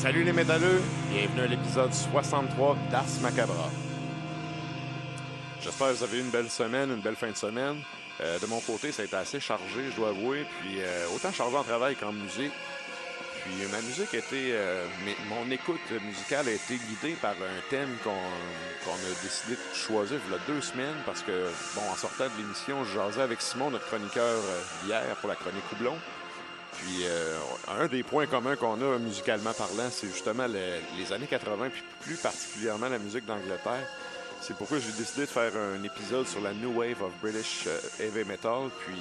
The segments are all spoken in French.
Salut les métalleux, bienvenue à l'épisode 63 d'Ars Macabra. J'espère que vous avez eu une belle semaine, une belle fin de semaine. De mon côté, ça a été assez chargé, je dois avouer, puis autant chargé en travail qu'en musique. Puis ma musique a été, mon écoute musicale a été guidée par un thème qu'on a décidé de choisir il y a 2 semaines parce que, bon, en sortant de l'émission, je jasais avec Simon, notre chroniqueur hier pour la chronique Houblon. Puis un des points communs qu'on a musicalement parlant, c'est justement les années 80, puis plus particulièrement la musique d'Angleterre. C'est pourquoi j'ai décidé de faire un épisode sur la New Wave of British Heavy Metal. Puis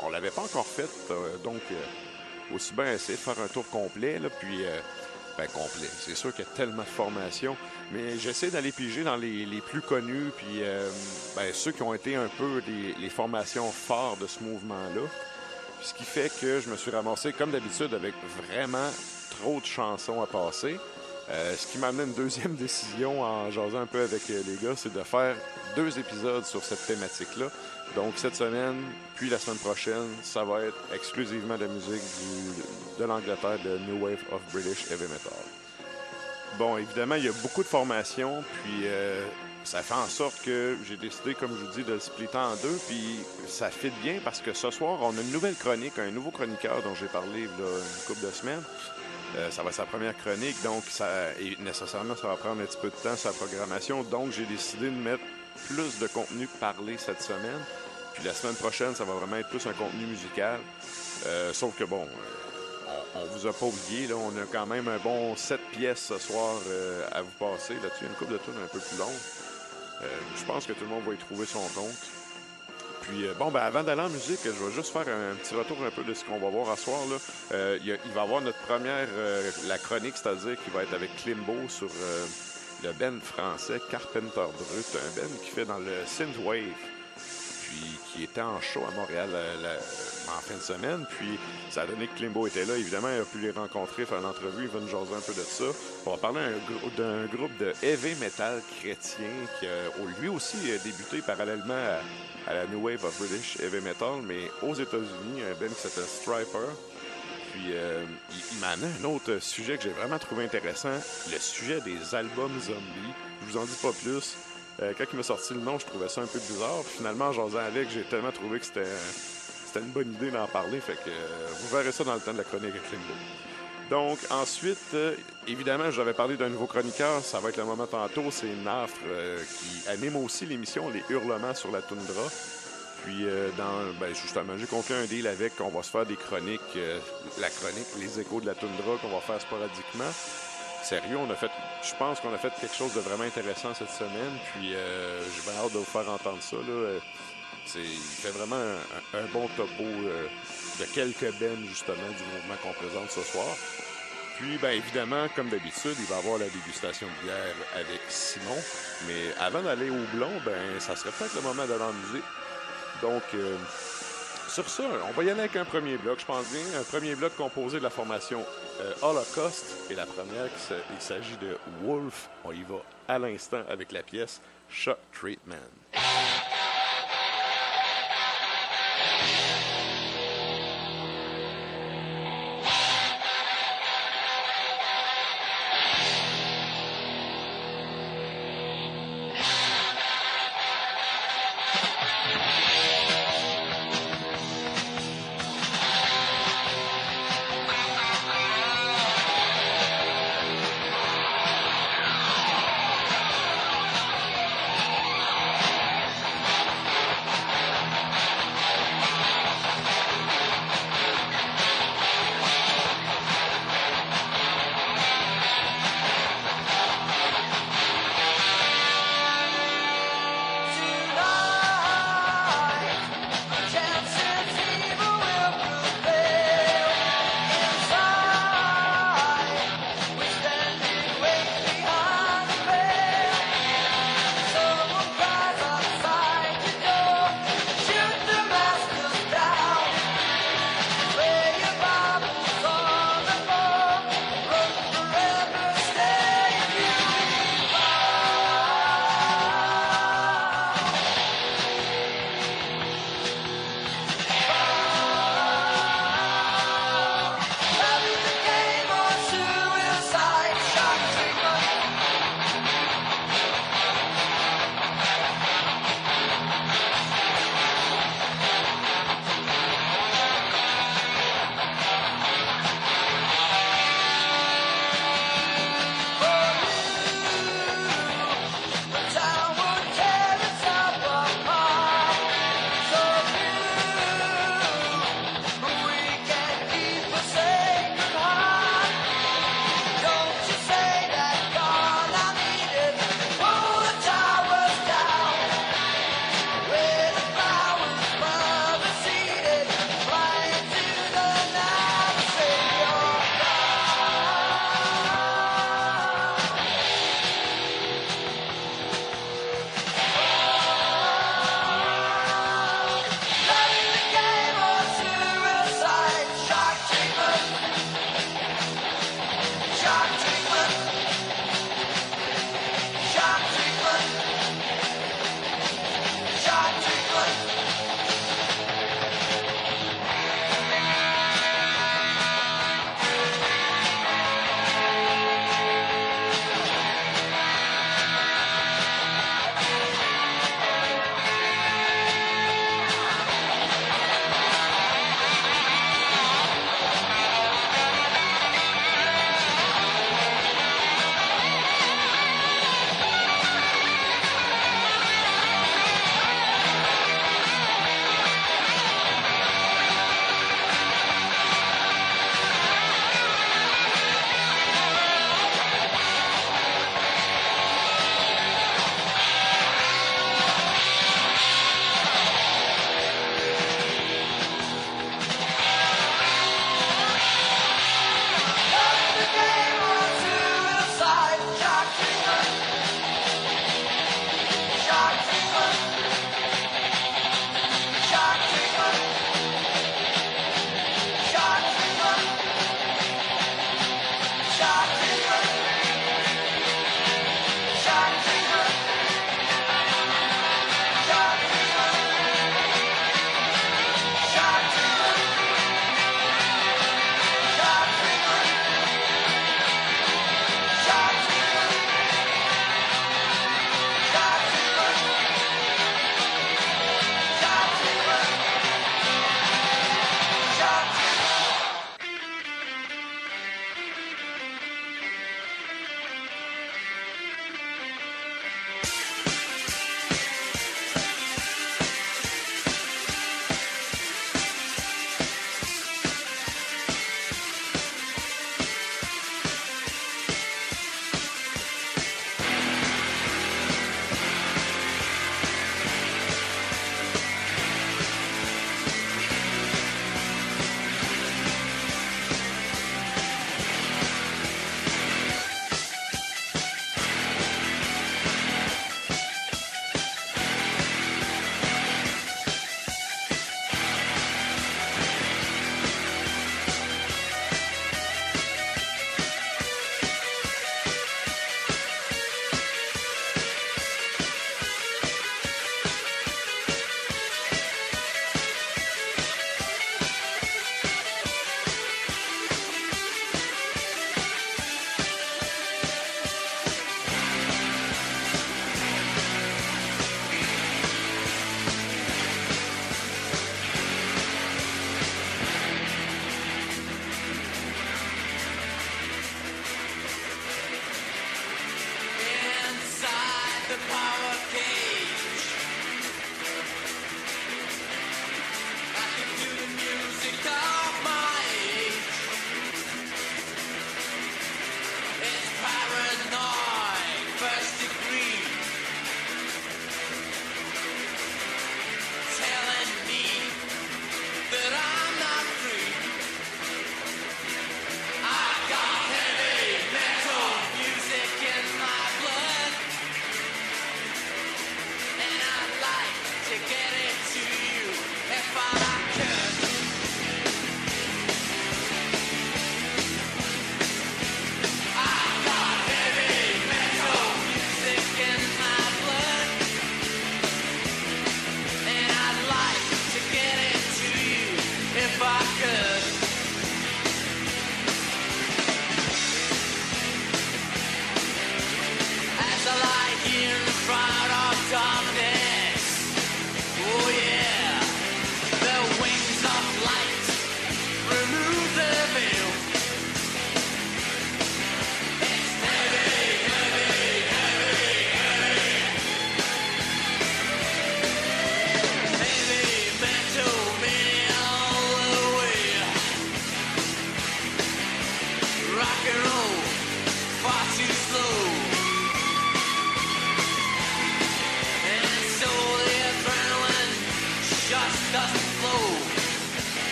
on l'avait pas encore fait, donc aussi bien essayer de faire un tour complet. Là, puis complet. C'est sûr qu'il y a tellement de formations, mais j'essaie d'aller piger dans les plus connus, puis ceux qui ont été un peu les formations phares de ce mouvement-là. Ce qui fait que je me suis ramassé, comme d'habitude, avec vraiment trop de chansons à passer. Ce qui m'a amené à une deuxième décision en jasant un peu avec les gars, c'est de faire 2 épisodes sur cette thématique-là. Donc, cette semaine, puis la semaine prochaine, ça va être exclusivement de la musique de l'Angleterre, de New Wave of British Heavy Metal. Bon, évidemment, il y a beaucoup de formations, puis ça fait en sorte que j'ai décidé, comme je vous dis, de le splitter en 2, puis ça fit bien parce que ce soir, on a une nouvelle chronique, un nouveau chroniqueur dont j'ai parlé là, une couple de semaines. Ça va être sa première chronique, donc nécessairement, ça va prendre un petit peu de temps sur la programmation. Donc, j'ai décidé de mettre plus de contenu parlé cette semaine. Puis la semaine prochaine, ça va vraiment être plus un contenu musical. Sauf que, bon, on vous a pas oublié, là, on a quand même un bon 7 pièces ce soir à vous passer. Là-dessus, il y a une couple de tunes un peu plus longue. Je pense que tout le monde va y trouver son compte. Puis, avant d'aller en musique, je vais juste faire un petit retour un peu de ce qu'on va voir à soir. Là. Il va y avoir notre première, la chronique, c'est-à-dire qui va être avec Klimbo sur le band français Carpenter Brut, un band qui fait dans le synthwave, puis qui était en show à Montréal en fin de semaine. Puis, ça a donné que Klimbo était là. Évidemment, il a pu les rencontrer, faire une entrevue, il va nous jaser un peu de ça. On va parler d'un groupe de heavy metal chrétien qui a lui aussi débuté parallèlement à la New Wave of British Heavy Metal, mais aux États-Unis, un band qui s'appelle Striper. Puis, il m'a amené un autre sujet que j'ai vraiment trouvé intéressant, le sujet des albums zombies. Je vous en dis pas plus. Quand il m'a sorti le nom, je trouvais ça un peu bizarre. Puis finalement, en jasant avec, j'ai tellement trouvé que c'était une bonne idée d'en parler. Fait que vous verrez ça dans le temps de la chronique avec Limbo. Donc, ensuite, évidemment, j'avais parlé d'un nouveau chroniqueur. Ça va être le moment tantôt. C'est Nafre qui anime aussi l'émission Les Hurlements sur la toundra. Puis, justement, j'ai conclu un deal avec. On va se faire des chroniques. La chronique Les Échos de la toundra qu'on va faire sporadiquement. Sérieux, je pense qu'on a fait quelque chose de vraiment intéressant cette semaine. Puis, j'ai bien hâte de vous faire entendre ça. Là. Il fait vraiment un bon topo de quelques bennes, justement, du mouvement qu'on présente ce soir. Puis, évidemment, comme d'habitude, il va y avoir la dégustation de bière avec Simon. Mais avant d'aller au blond, ça serait peut-être le moment d'aller en musique. Donc, sur ça, on va y aller avec un premier bloc, je pense bien. Un premier bloc composé de la formation Holocaust. Et la première, il s'agit de Wolf. On y va à l'instant avec la pièce Shock Treatment.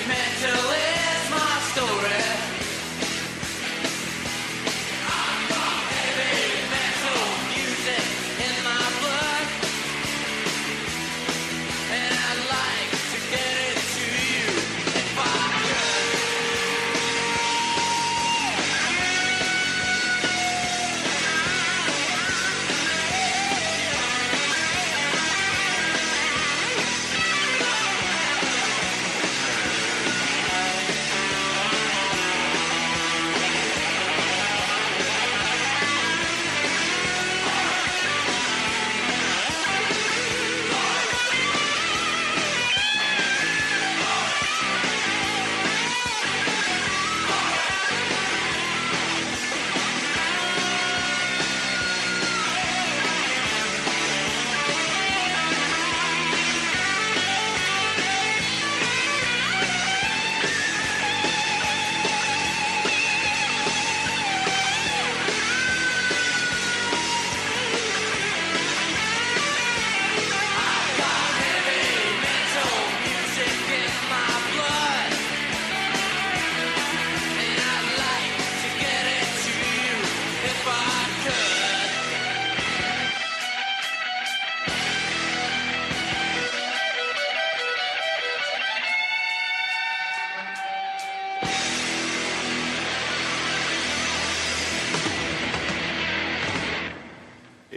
metal is my story. I've got heavy metal music in my blood, and I'd like to get it to you if I could.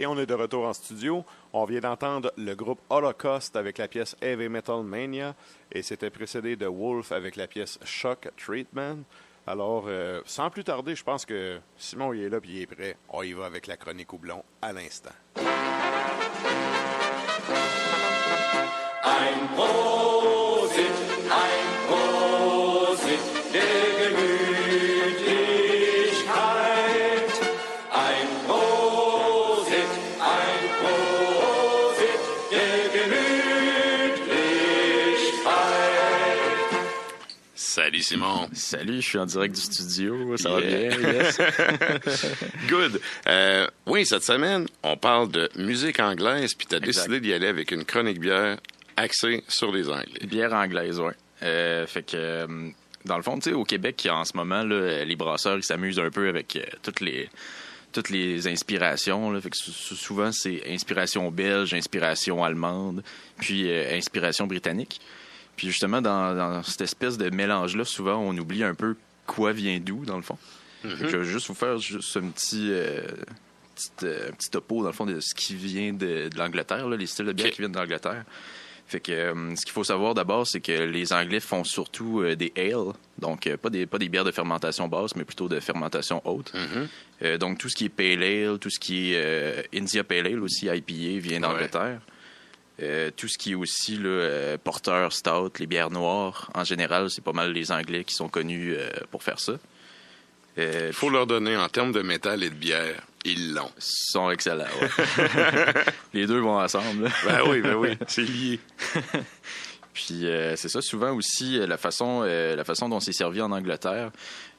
Et on est de retour en studio. On vient d'entendre le groupe Holocaust avec la pièce Heavy Metal Mania et c'était précédé de Wolf avec la pièce Shock Treatment. Alors, sans plus tarder, je pense que Simon il est là et il est prêt. On y va avec la chronique Houblon à l'instant. Ein Prosit, der Gemütlichkeit. Ein Prosit, der Gemütlichkeit. Salut Simon. Salut, je suis en direct du studio. Ça va bien? Yes. Good. Oui, cette semaine, on parle de musique anglaise, puis tu as décidé d'y aller avec une chronique bière axée sur les Anglais. Bière anglaise, oui. Fait que, dans le fond, tu sais, au Québec, en ce moment, là, les brasseurs, ils s'amusent un peu avec toutes les inspirations. Là. Fait que souvent, c'est inspiration belge, inspiration allemande, puis inspiration britannique. Puis justement, dans cette espèce de mélange-là, souvent, on oublie un peu quoi vient d'où, dans le fond. Je vais juste vous faire un petit topo, dans le fond, de ce qui vient de l'Angleterre, là, les styles de bière qui viennent de l'Angleterre. Fait que ce qu'il faut savoir d'abord, c'est que les Anglais font surtout des ales, donc pas des bières de fermentation basse, mais plutôt de fermentation haute. Donc tout ce qui est pale ale, tout ce qui est India Pale Ale aussi, IPA, vient d'Angleterre. Tout ce qui est aussi porter, stout, les bières noires, en général, c'est pas mal les Anglais qui sont connus pour faire ça. Il faut leur donner, en termes de métal et de bière, ils l'ont. Ils sont excellents, ouais. Les deux vont ensemble. Ben oui, c'est lié. Puis c'est ça, souvent aussi, la façon dont c'est servi en Angleterre,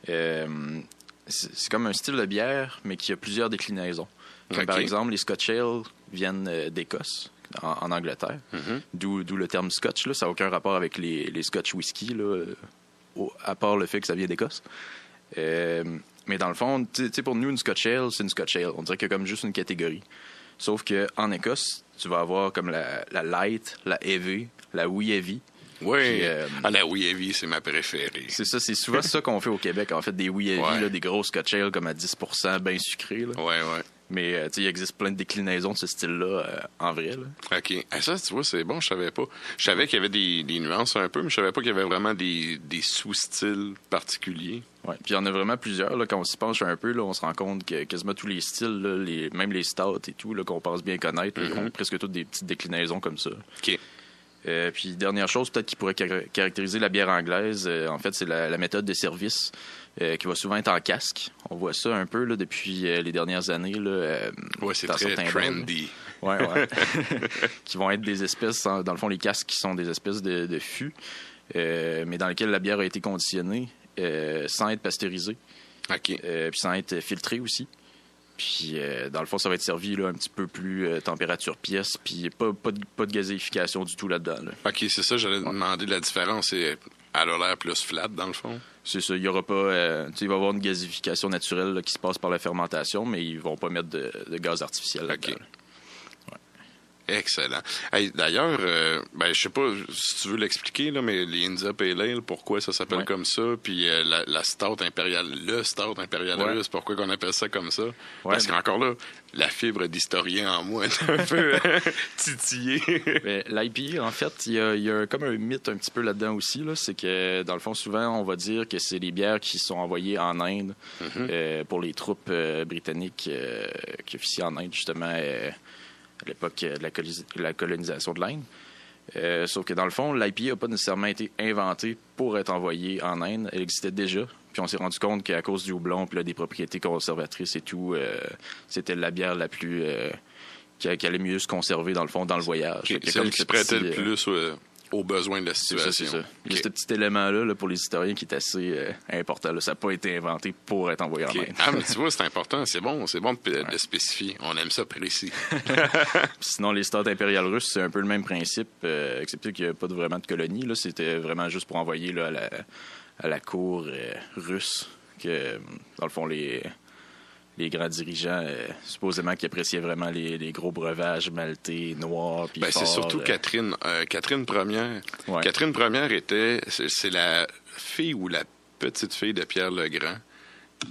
c'est comme un style de bière, mais qui a plusieurs déclinaisons. Comme par exemple, les Scotch Ale viennent d'Écosse, en Angleterre, d'où le terme Scotch. Là, ça n'a aucun rapport avec les Scotch whisky, là, à part le fait que ça vient d'Écosse. Mais dans le fond, tu sais, pour nous, une Scotch Ale, c'est une Scotch Ale. On dirait qu'il y a comme juste une catégorie. Sauf qu'en Écosse, tu vas avoir comme la light, la heavy, la wee heavy. Oui, la wee heavy, c'est ma préférée. C'est ça, c'est souvent ça qu'on fait au Québec. En fait, des wee heavy, là, des grosses Scotch Ale comme à 10%, bien sucrées. Là. Ouais. Mais il existe plein de déclinaisons de ce style-là en vrai. Là. OK. Ça, tu vois, c'est bon, je savais pas. Je savais qu'il y avait des nuances un peu, mais je savais pas qu'il y avait vraiment des sous-styles particuliers. Ouais. Puis il y en a vraiment plusieurs. Là, quand on s'y penche un peu, là, on se rend compte que quasiment tous les styles, là, même les stouts et tout, là, qu'on pense bien connaître, ils ont presque toutes des petites déclinaisons comme ça. OK. Puis dernière chose peut-être qui pourrait caractériser la bière anglaise, en fait, c'est la méthode de service qui va souvent être en casque. On voit ça un peu là, depuis les dernières années. Là, c'est très trendy. Ouais. Qui vont être des espèces, dans le fond, les casques qui sont des espèces de fûts, mais dans lesquels la bière a été conditionnée sans être pasteurisée. OK. Puis sans être filtrée aussi. Puis, dans le fond, ça va être servi là, un petit peu plus température pièce, puis pas de gazéification du tout là-dedans. Là. OK, c'est ça, j'allais demander la différence. Elle a l'air plus flat, dans le fond. C'est ça, il y aura pas... il va y avoir une gazification naturelle là, qui se passe par la fermentation, mais ils vont pas mettre de gaz artificiel là-dedans. OK. Excellent. Hey, d'ailleurs, je sais pas si tu veux l'expliquer, là, mais les India Pale Ale, pourquoi ça s'appelle comme ça? Puis la Stout impériale, le Stout impérial russe, pourquoi qu'on appelle ça comme ça? Parce qu'encore là, la fibre d'historien en moi est un peu titillée. L'IPA, en fait, il y a comme un mythe un petit peu là-dedans aussi. Là, c'est que, dans le fond, souvent, on va dire que c'est des bières qui sont envoyées en Inde pour les troupes britanniques qui officient en Inde, justement, à l'époque de la colonisation de l'Inde. Sauf que dans le fond, l'IPA n'a pas nécessairement été inventée pour être envoyée en Inde. Elle existait déjà. Puis on s'est rendu compte qu'à cause du houblon puis là, des propriétés conservatrices et tout, c'était la bière la plus... qui allait mieux se conserver, dans le fond, dans le voyage. Okay. Celle qui se prêtait le plus aux besoins de la situation. C'est ça. Il y a ce petit élément-là là, pour les historiens qui est assez important. Là. Ça n'a pas été inventé pour être envoyé en Inde. Ah, mais tu vois, c'est important. C'est bon de spécifier. On aime ça précis. Sinon, les stouts impériales russes, c'est un peu le même principe, excepté qu'il n'y a pas vraiment de colonie. Là. C'était vraiment juste pour envoyer là, à la cour russe que, dans le fond, les grands dirigeants, supposément, qui appréciaient vraiment les gros breuvages maltais, noirs, puis c'est surtout Catherine Ier. Ouais. Catherine Ier c'est la fille ou la petite fille de Pierre le Grand.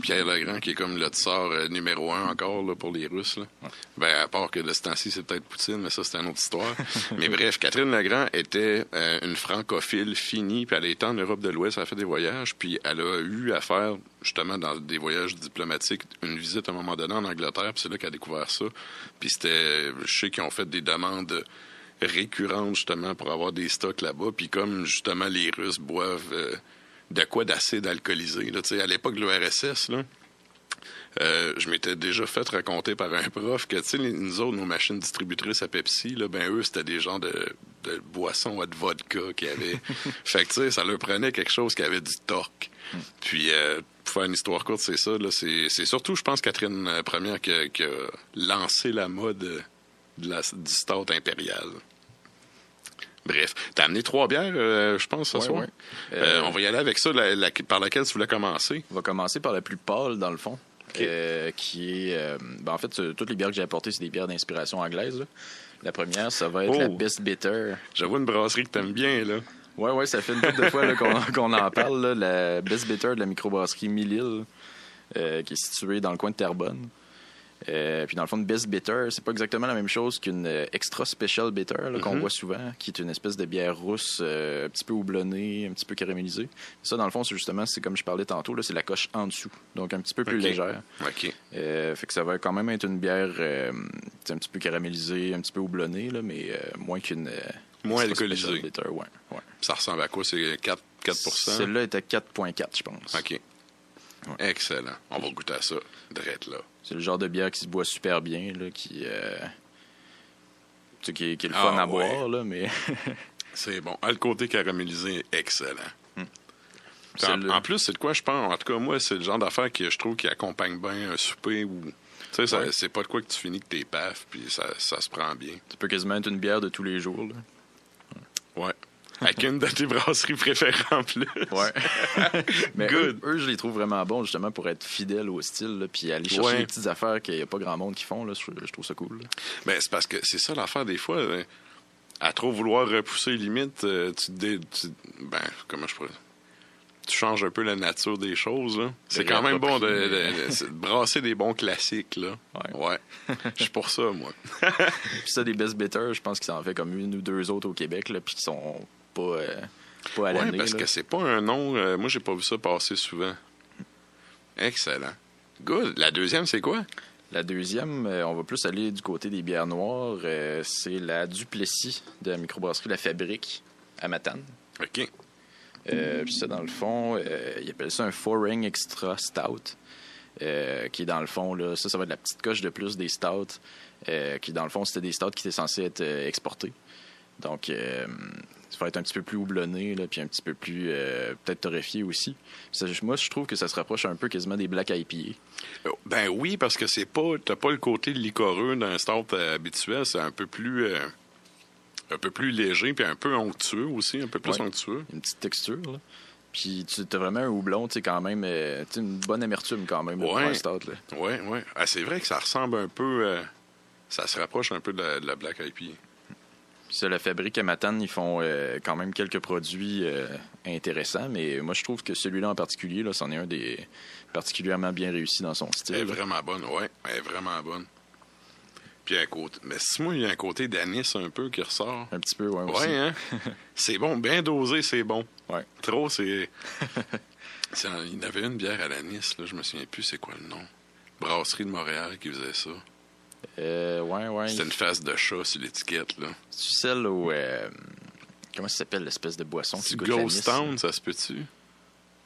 Pierre le Grand, qui est comme le tsar numéro 1 encore là, pour les Russes. Là. Ouais. À part que de ce temps-ci, c'est peut-être Poutine, mais ça, c'est une autre histoire. Mais bref, Catherine le Grand était une francophile finie, puis elle était en Europe de l'Ouest, elle a fait des voyages, puis elle a eu à faire, justement, dans des voyages diplomatiques, une visite à un moment donné en Angleterre, puis c'est là qu'elle a découvert ça. Puis c'était, je sais qu'ils ont fait des demandes récurrentes, justement, pour avoir des stocks là-bas, puis comme, justement, les Russes boivent... de quoi d'acide alcoolisé. Là, à l'époque de l'URSS, là, je m'étais déjà fait raconter par un prof que nous autres, nos machines distributrices à Pepsi, là, eux, c'était des genres de boissons à de vodka qu'ils avaient. Fait que ça leur prenait quelque chose qui avait du torque. Puis, pour faire une histoire courte, c'est ça. Là, c'est surtout, je pense, Catherine Ier qui a lancé la mode du stout impérial. Bref, t'as amené 3 bières, je pense, ce soir. Ouais. On va y aller avec ça, par laquelle tu voulais commencer. On va commencer par la plus pâle, dans le fond, okay. Qui est... en fait, toutes les bières que j'ai apportées, c'est des bières d'inspiration anglaise. Là. La première, ça va être la Best Bitter. J'avoue une brasserie que t'aimes bien, là. Ouais, ça fait une couple de fois là, qu'on en parle. Là, la Best Bitter de la microbrasserie Mille-Îles, qui est située dans le coin de Terrebonne. Puis dans le fond, une Best Bitter, c'est pas exactement la même chose qu'une Extra Special Bitter là, qu'on voit souvent, qui est une espèce de bière rousse un petit peu houblonnée, un petit peu caramélisée. Ça, dans le fond, c'est comme je parlais tantôt, là, c'est la coche en dessous, donc un petit peu plus légère. OK. Fait que ça va quand même être une bière un petit peu caramélisée, un petit peu houblonnée, là, mais moins qu'une moins alcoolisée. Bitter, ouais. Ça ressemble à quoi? C'est 4 Celle-là est à 4,4, je pense. OK. Ouais. Excellent. On va goûter à ça. Drette là. C'est le genre de bière qui se boit super bien, là, qui est le fun à boire, là, mais... C'est bon. Le côté caramélisé, excellent. En plus, c'est de quoi je pense. En tout cas, moi, c'est le genre d'affaire que je trouve qui accompagne bien un souper ou... Tu sais, c'est pas de quoi que tu finis que t'es paf, puis ça se prend bien. Ça peut quasiment être une bière de tous les jours, là. Ouais. Avec une de tes brasseries préférées en plus. Ouais. Mais eux, je les trouve vraiment bons, justement, pour être fidèles au style, là, puis aller chercher des petites affaires qu'il n'y a pas grand monde qui font. Là, je trouve ça cool. Ben, c'est parce que c'est ça l'affaire des fois. À trop vouloir repousser les limites, comment je pourrais... Tu changes un peu la nature des choses. Là. C'est quand même bon de brasser des bons classiques. Là. Ouais. Je suis pour ça, moi. Puis ça, des Best Bitter, je pense qu'ils en fait comme 1 ou 2 autres au Québec, là, puis qui sont pas à l'année. Oui, parce que c'est pas un nom... moi, j'ai pas vu ça passer souvent. Excellent. Good. La deuxième, c'est quoi? La deuxième, on va plus aller du côté des bières noires. C'est la Duplessis de la microbrasserie La Fabrique à Matane. OK. Puis ça, dans le fond, ils appellent ça un Foreign Extra Stout, qui est dans le fond, là, ça va être la petite coche de plus des stouts, qui dans le fond, c'était des stouts qui étaient censés être exportés. Donc, ça va être un petit peu plus houblonné, là, puis un petit peu plus, peut-être torréfié aussi. Moi, je trouve que ça se rapproche un peu quasiment des Black IPA. Ben oui, parce que t'as pas le côté liquoreux d'un stout habituel, c'est un peu plus... un peu plus léger, puis un peu onctueux aussi, un peu plus Ouais. onctueux. Une petite texture, là. Puis tu as vraiment un houblon, tu sais, quand même, tu sais, une bonne amertume quand même, là, pour Ouais. un stout, là. Ouais, ouais. Ah, c'est vrai que ça ressemble un peu... ça se rapproche un peu de la Black IPA. Puis ça, la fabrique à Matane, ils font quand même quelques produits intéressants, mais moi, je trouve que celui-là en particulier, là, c'en est un des particulièrement bien réussi dans son style. Elle est là. vraiment bonne, ouais. Elle est vraiment bonne. Puis un côté... Mais si moi, il y a un côté d'anis un peu qui ressort. Un petit peu, ouais, aussi. Ouais, hein? C'est bon. Bien dosé, c'est bon. Ouais. Trop, c'est... Il y en avait une bière à l'anis, là. Je me souviens plus c'est quoi le nom. Brasserie de Montréal qui faisait ça. Ouais. C'était une face de chat sur l'étiquette, là. C'est celle au... comment ça s'appelle, l'espèce de boisson qui C'est goûte Ghost l'anis, Town, ça se peut-tu?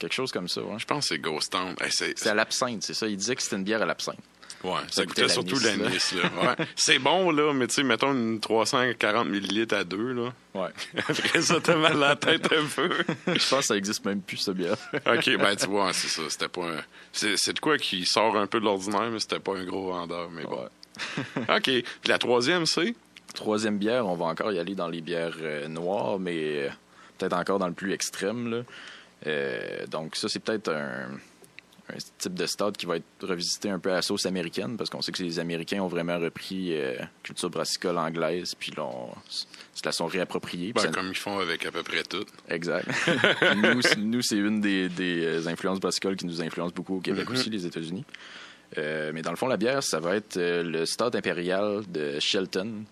Quelque chose comme ça, ouais. Je pense que c'est Ghost Town. Hey, C'est à l'absinthe, c'est ça. Il disait que c'était une bière à l'absinthe. Ouais, Ça ça goûtait goûtait surtout l'anis, l'anis, là. Ouais. C'est bon, là, mais tu sais, mettons une 340 ml à 2, là. Ouais. Après ça, t'as mal à la tête un peu. Je pense que ça existe même plus, cette bière. OK, ben tu vois, c'est ça. C'était pas un... C'est de quoi qui sort un peu de l'ordinaire, mais c'était pas un gros vendeur, mais bon. Ouais. OK. Puis la troisième, c'est? Troisième bière, on va encore y aller dans les bières noires, mais peut-être encore dans le plus extrême, là. Donc ça, c'est peut-être un type de stout qui va être revisité un peu à la sauce américaine, parce qu'on sait que les Américains ont vraiment repris culture brassicole anglaise, puis là, se la sont réappropriés. Ben, comme ils font avec à peu près tout. Exact. nous, c'est une des influences brassicoles qui nous influence beaucoup au Québec aussi, les États-Unis. Mais dans le fond, la bière, ça va être le Stout impérial de Shelton.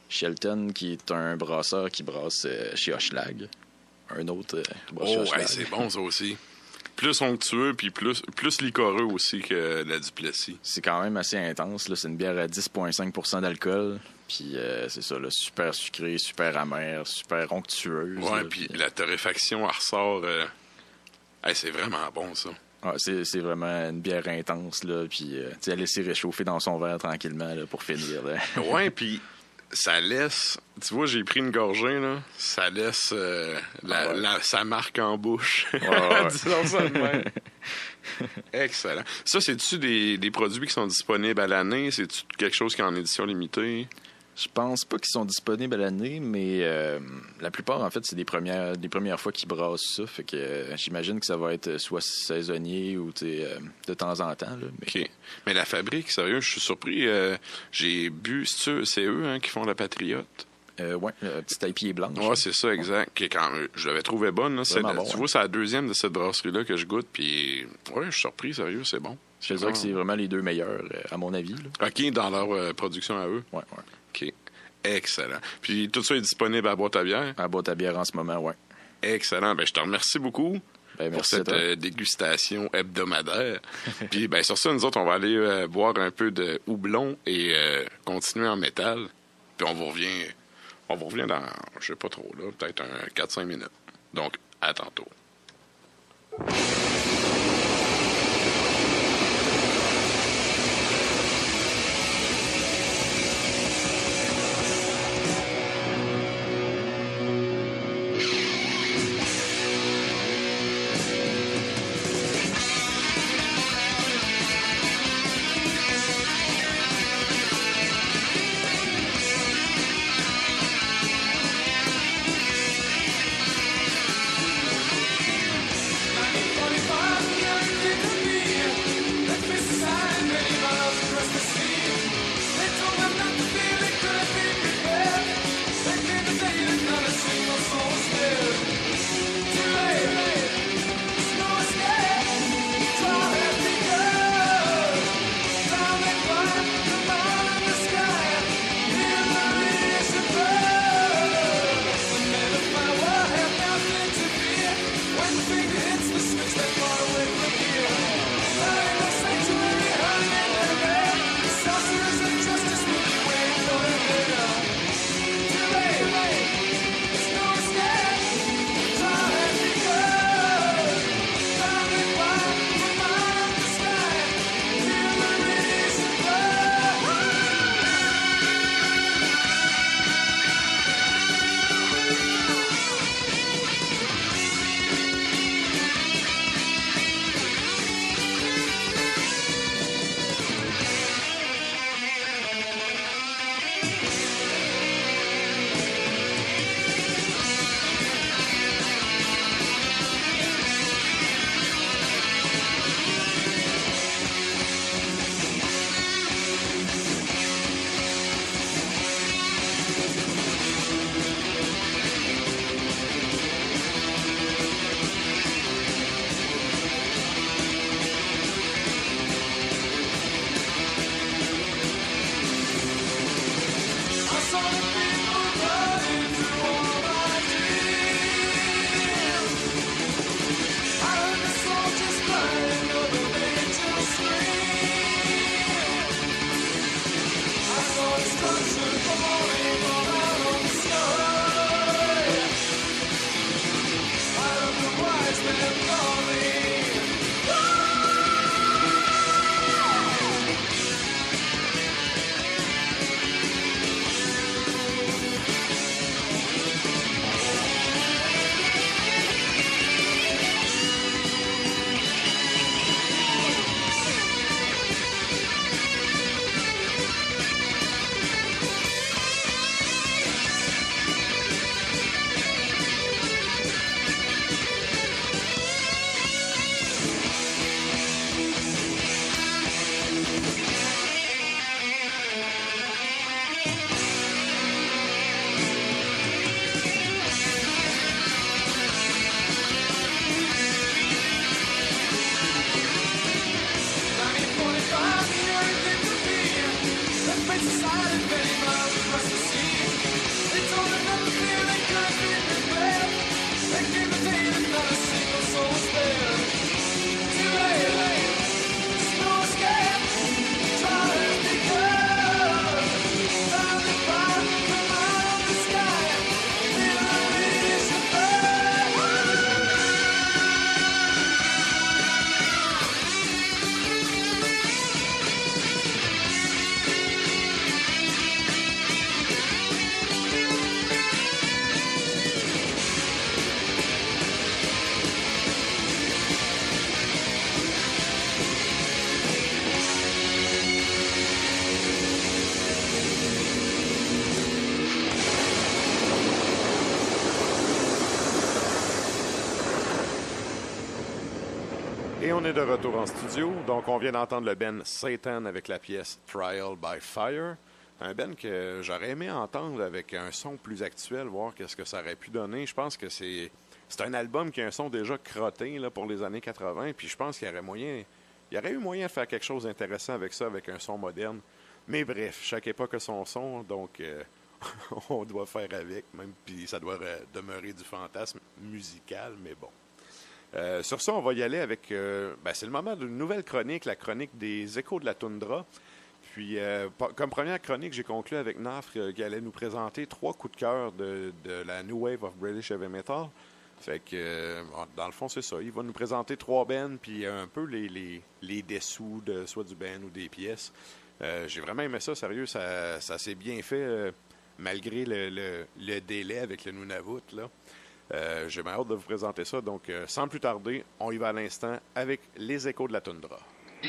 Shelton, qui est un brasseur qui brasse chez Hochelag. Un autre qui brasse chez Oh, Hochelag. hey, c'est bon, ça aussi. Plus onctueux, puis plus liquoreux aussi que la Duplessis. C'est quand même assez intense, là. C'est une bière à 10,5 % d'alcool. Puis c'est ça, là, super sucré, super amer, super onctueuse. Ouais, là, puis la torréfaction, elle ressort... hey, c'est vraiment bon, ça. Ouais, c'est vraiment une bière intense, là. Puis tu sais, elle laisser réchauffer dans son verre tranquillement, là, pour finir, là. Ouais, puis ça laisse... Tu vois, j'ai pris une gorgée, là. Ça laisse sa marque en bouche. ouais. Disons ça de même. Excellent. Ça, c'est-tu des produits qui sont disponibles à l'année? C'est-tu quelque chose qui est en édition limitée? Je pense pas qu'ils sont disponibles à l'année, mais la plupart, en fait, c'est des premières fois qu'ils brassent ça. Fait que j'imagine que ça va être soit saisonnier ou de temps en temps. Là, mais... OK. Mais la fabrique, sérieux, je suis surpris. J'ai bu... C'est eux hein, qui font la Patriote? Ouais, petite IPA blanche. Ouais, c'est ça, exact. Qui est je l'avais trouvé bonne. Là. Vraiment bon, tu ouais. vois, c'est la deuxième de cette brasserie-là que je goûte. Puis, ouais, je suis surpris, sérieux, c'est bon. Je te dirais que c'est vraiment les deux meilleurs, à mon avis. Là. OK, dans leur production à eux. Ouais. OK. Excellent. Puis, tout ça est disponible à boîte à bière. À boîte à bière en ce moment, ouais. Excellent. Ben, je te remercie beaucoup. Ben, pour merci à cette toi. dégustation hebdomadaire. Puis, ben, sur ça, nous autres, on va aller boire un peu de houblon et continuer en métal. Puis, on vous revient dans, je sais pas trop, là, peut-être 4-5 minutes. Donc, à tantôt. Et on est de retour en studio. Donc, on vient d'entendre le band Satan avec la pièce Trial by Fire. Un band que j'aurais aimé entendre avec un son plus actuel, voir qu'est-ce que ça aurait pu donner. Je pense que c'est un album qui a un son déjà crotté là, pour les années 80. Puis je pense qu'il y aurait eu moyen de faire quelque chose d'intéressant avec ça, avec un son moderne. Mais bref, chaque époque a son son, donc on doit faire avec, même puis ça doit demeurer du fantasme musical, mais bon. Sur ça, on va y aller avec... c'est le moment d'une nouvelle chronique, la chronique des Échos de la Toundra. Puis, comme première chronique, j'ai conclu avec Nafre qui allait nous présenter 3 coups de cœur de la New Wave of British Heavy Metal. Fait que, dans le fond, c'est ça. Il va nous présenter 3 bands, puis un peu les dessous de soit du band ou des pièces. J'ai vraiment aimé ça, sérieux. Ça s'est bien fait, malgré le délai avec le Nunavut, là. J'ai bien hâte de vous présenter ça. Donc, sans plus tarder, on y va à l'instant avec les Échos de la Toundra. On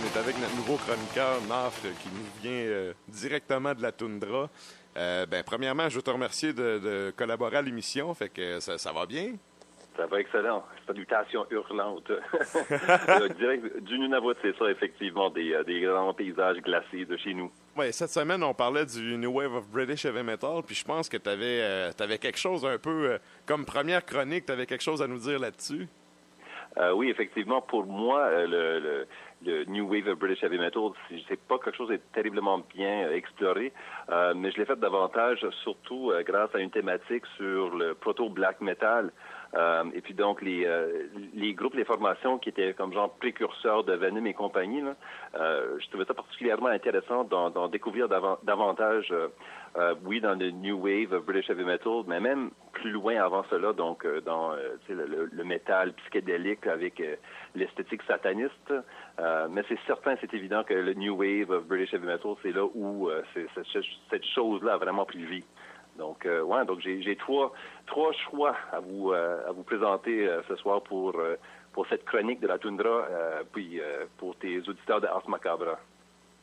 est avec notre nouveau chroniqueur, Nafre, qui nous vient directement de la Toundra. Premièrement, je veux te remercier de collaborer à l'émission. Fait que ça va bien? Ça va excellent. Salutations hurlantes. Direct du Nunavut, c'est ça, effectivement, des grands paysages glacés de chez nous. Oui, cette semaine, on parlait du New Wave of British Heavy Metal, puis je pense que tu avais quelque chose un peu, comme première chronique, tu avais quelque chose à nous dire là-dessus. Oui, effectivement, pour moi, le New Wave of British Heavy Metal, c'est pas quelque chose de terriblement bien exploré, mais je l'ai fait davantage, surtout grâce à une thématique sur le proto-black metal. Et puis donc les groupes, les formations qui étaient comme genre précurseurs de Venom et compagnie, là, je trouvais ça particulièrement intéressant d'en découvrir davantage, oui, dans le New Wave of British Heavy Metal, mais même plus loin avant cela, donc dans le métal psychédélique avec l'esthétique sataniste. Mais c'est certain, c'est évident que le New Wave of British Heavy Metal, c'est là où cette chose-là a vraiment pris vie. Donc, donc j'ai trois choix à vous présenter ce soir pour cette chronique de la Toundra, puis pour tes auditeurs de Ars Macabra.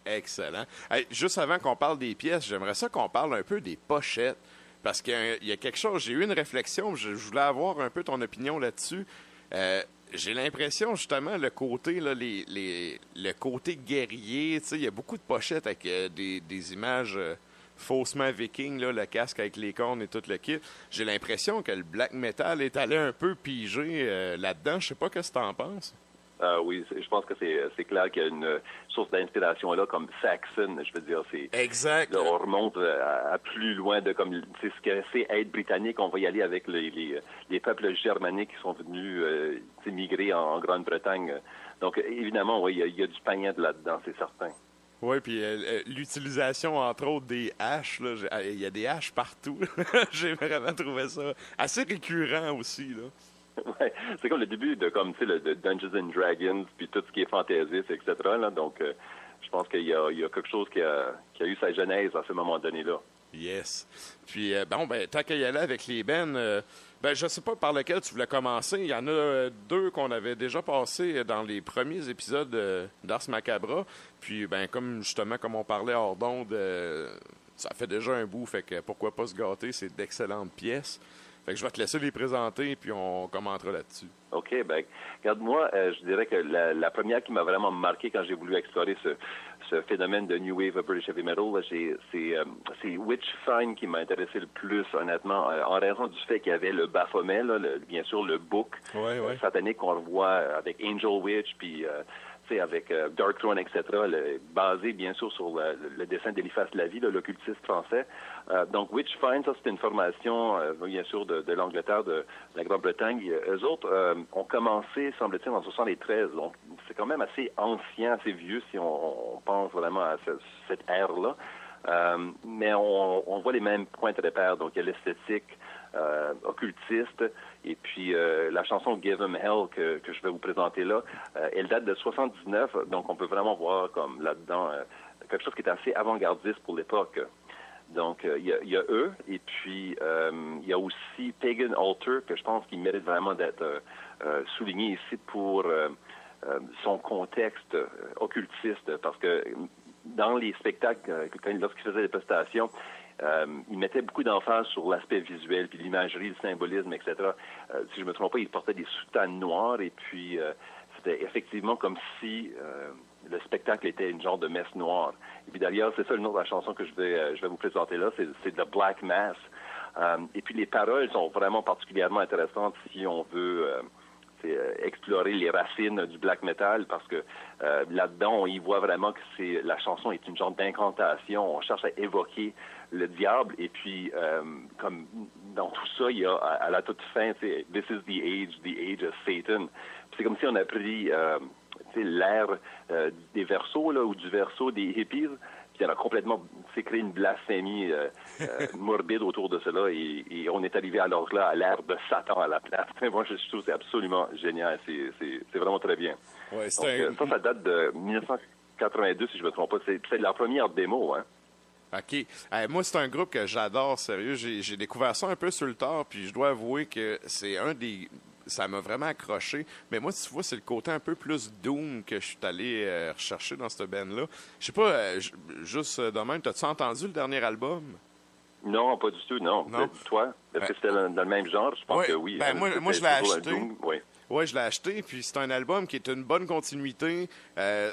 Excellent. Hey, juste avant qu'on parle des pièces, j'aimerais ça qu'on parle un peu des pochettes, parce qu'il y a quelque chose, j'ai eu une réflexion, je voulais avoir un peu ton opinion là-dessus. J'ai l'impression, justement, le côté, là, le côté guerrier, tu sais, il y a beaucoup de pochettes avec des images... faussement viking, là, le casque avec les cornes et tout le kit. J'ai l'impression que le black metal est allé un peu piger là-dedans. Je sais pas ce que t'en penses. Oui, je pense que c'est clair qu'il y a une source d'inspiration là, comme Saxon, je veux dire, c'est... Exact. Là, on remonte à plus loin de comme c'est ce que c'est être britannique. On va y aller avec les peuples germaniques qui sont venus migrer en Grande-Bretagne. Donc, évidemment, oui, il y a du païen là-dedans, c'est certain. Oui, puis l'utilisation, entre autres, des haches, là, il y a des haches partout. J'ai vraiment trouvé ça assez récurrent aussi, là. Ouais, c'est comme le début de de Dungeons and Dragons, puis tout ce qui est fantaisiste, etc. Là. Donc, je pense qu'il y a quelque chose qui a eu sa genèse à ce moment donné-là. Yes. Puis, tant qu'à y aller avec les bands, je sais pas par lequel tu voulais commencer. Il y en a 2 qu'on avait déjà passés dans les premiers épisodes d'Ars Macabra. Puis, comme on parlait hors d'onde, ça fait déjà un bout, fait que pourquoi pas se gâter, c'est d'excellentes pièces. Fait que je vais te laisser les présenter, puis on commentera là-dessus. OK, regarde, moi, je dirais que la première qui m'a vraiment marqué quand j'ai voulu explorer ce phénomène de New Wave of British Heavy Metal, c'est Witchfind qui m'a intéressé le plus, honnêtement, en raison du fait qu'il y avait le Baphomet, là, bien sûr, le book satanique qu'on revoit avec Angel Witch, puis... avec Dark Throne, etc., basé bien sûr sur le dessin d'Eliphas Lavie, l'occultiste français. Donc, Witchfind, ça, c'est une formation, bien sûr, de l'Angleterre, de la Grande-Bretagne. Eux autres ont commencé, semble-t-il, en 1973. Donc, c'est quand même assez ancien, assez vieux, si on pense vraiment à cette ère-là. Mais on voit les mêmes points de repère. Donc, il y a l'esthétique occultiste, et puis la chanson Give 'em Hell que je vais vous présenter là, elle date de 79, donc on peut vraiment voir comme là-dedans quelque chose qui est assez avant-gardiste pour l'époque. Donc il y a eux, et puis il y a aussi Pagan Altar, que je pense qu'il mérite vraiment d'être souligné ici pour son contexte occultiste, parce que dans les spectacles, lorsqu'il faisait des prestations, il mettait beaucoup d'emphase sur l'aspect visuel, puis l'imagerie, le symbolisme, etc. Si je ne me trompe pas, il portait des soutanes noires, et puis c'était effectivement comme si le spectacle était une genre de messe noire. Et puis d'ailleurs, c'est ça le nom de la chanson que je vais vous présenter là, c'est The Black Mass. Et puis les paroles sont vraiment particulièrement intéressantes si on veut explorer les racines du black metal, parce que là-dedans, on y voit vraiment que la chanson est une genre d'incantation. On cherche à évoquer le diable, et puis comme dans tout ça, il y a à la toute fin, This is the age of Satan. Puis c'est comme si on a pris l'ère des versos, là, ou du verso des hippies, puis on a complètement créé une blasphémie morbide autour de cela, et on est arrivé alors là à l'ère de Satan à la place. Moi, je trouve que c'est absolument génial. C'est vraiment très bien. Ouais, Donc, ça date de 1982, si je ne me trompe pas. C'est la première démo, hein. OK. Moi, c'est un groupe que j'adore, sérieux. J'ai découvert ça un peu sur le tard, puis je dois avouer que c'est un des... Ça m'a vraiment accroché. Mais moi, tu vois, c'est le côté un peu plus doom que je suis allé rechercher dans cette band-là. Je sais pas, juste de même, t'as-tu entendu le dernier album? Non, pas du tout, non. Toi, est-ce que c'était dans le même genre? Je pense que oui. Ben, moi, je l'ai acheté. Oui. Oui, je l'ai acheté, puis c'est un album qui est une bonne continuité.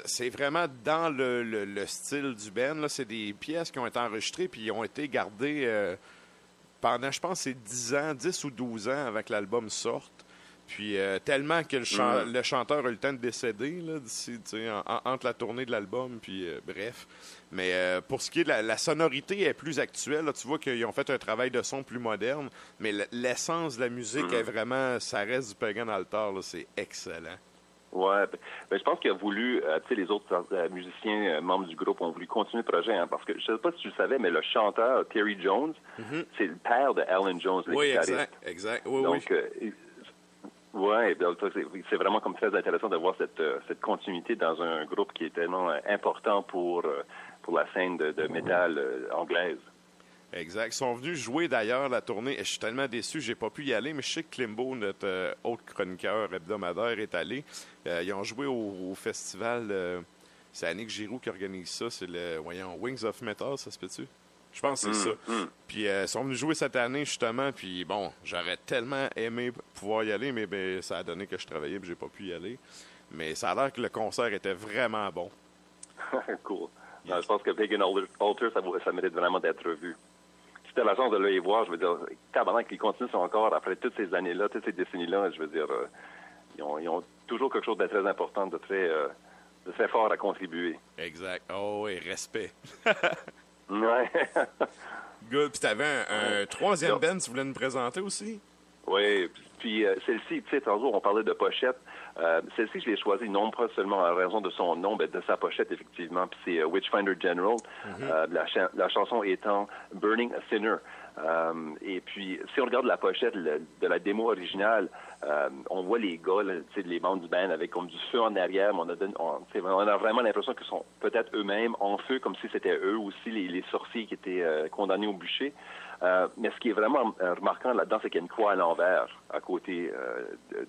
C'est vraiment dans le style du band. Là. C'est des pièces qui ont été enregistrées, puis ont été gardées pendant, je pense, c'est 10 ou 12 ans avant que l'album sorte. Puis tellement que le chanteur a eu le temps de décéder là, d'ici, entre la tournée de l'album, puis bref. Mais pour ce qui est de la sonorité est plus actuelle. Là, tu vois qu'ils ont fait un travail de son plus moderne, mais l'essence de la musique est vraiment, ça reste du Pagan Altar. Là, c'est excellent. Ouais, ben, je pense qu'il a voulu, les autres musiciens membres du groupe ont voulu continuer le projet, hein, parce que je sais pas si tu le savais, mais le chanteur Terry Jones, c'est le père de Alan Jones, le guitariste. Exact. Oui, donc, ouais, c'est vraiment comme très intéressant de voir cette continuité dans un groupe qui est tellement important pour la scène de métal anglaise. Exact. Ils sont venus jouer d'ailleurs la tournée. Je suis tellement déçu, j'ai pas pu y aller, mais je sais que Klimbo, notre autre chroniqueur hebdomadaire, est allé. Ils ont joué au festival. C'est Annick Giroux qui organise ça. C'est le Wings of Metal, ça se peut-tu? Je pense que c'est ça. Puis ils sont venus jouer cette année, justement. Puis bon, j'aurais tellement aimé pouvoir y aller, mais ben, ça a donné que je travaillais et j'ai pas pu y aller. Mais ça a l'air que le concert était vraiment bon. Cool. Yes. Non, je pense que Pagan Altar, ça mérite vraiment d'être vu. Si tu as la chance de le voir, je veux dire, tabarnak qu'ils continuent encore après toutes ces années-là, toutes ces décennies-là, je veux dire, ils ont toujours quelque chose de très important, de très fort à contribuer. Exact. Oh oui, respect. Ouais. Good. Puis t'avais un troisième band, tu voulais nous présenter aussi? Oui. Puis celle-ci, tu sais, tantôt, on parlait de pochette. Celle-ci, je l'ai choisie non pas seulement en raison de son nom, mais de sa pochette, effectivement. Puis c'est Witchfinder General, la chanson étant Burning a Sinner. Et puis, si on regarde la pochette de la démo originale, on voit les gars, là, les membres du band avec comme du feu en arrière, mais on a vraiment l'impression qu'ils sont peut-être eux-mêmes en feu, comme si c'était eux aussi, les sorciers qui étaient condamnés au bûcher. Mais ce qui est vraiment remarquant là-dedans, c'est qu'il y a une croix à l'envers à côté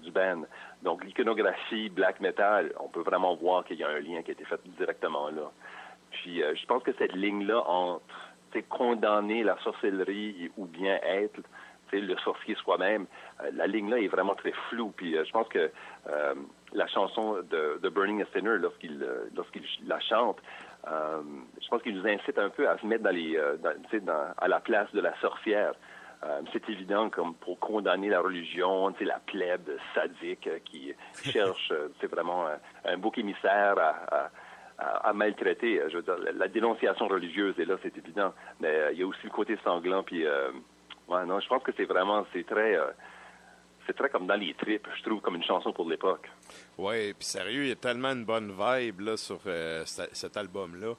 du band. Donc, l'iconographie black metal, on peut vraiment voir qu'il y a un lien qui a été fait directement là. Puis, je pense que cette ligne-là entre condamner la sorcellerie ou bien être le sorcier soi-même, la ligne-là est vraiment très floue. Puis, je pense que la chanson de Burning a Sinner, lorsqu'il la chante, je pense qu'il nous incite un peu à se mettre à la place de la sorcière. C'est évident comme pour condamner la religion, la plèbe sadique qui cherche vraiment un bouc émissaire à maltraiter. Je veux dire, la dénonciation religieuse est là, c'est évident, mais il y a aussi le côté sanglant. Puis, je pense que c'est très comme dans les tripes, je trouve, comme une chanson pour l'époque. Oui, puis sérieux, il y a tellement une bonne vibe là, sur cet album-là.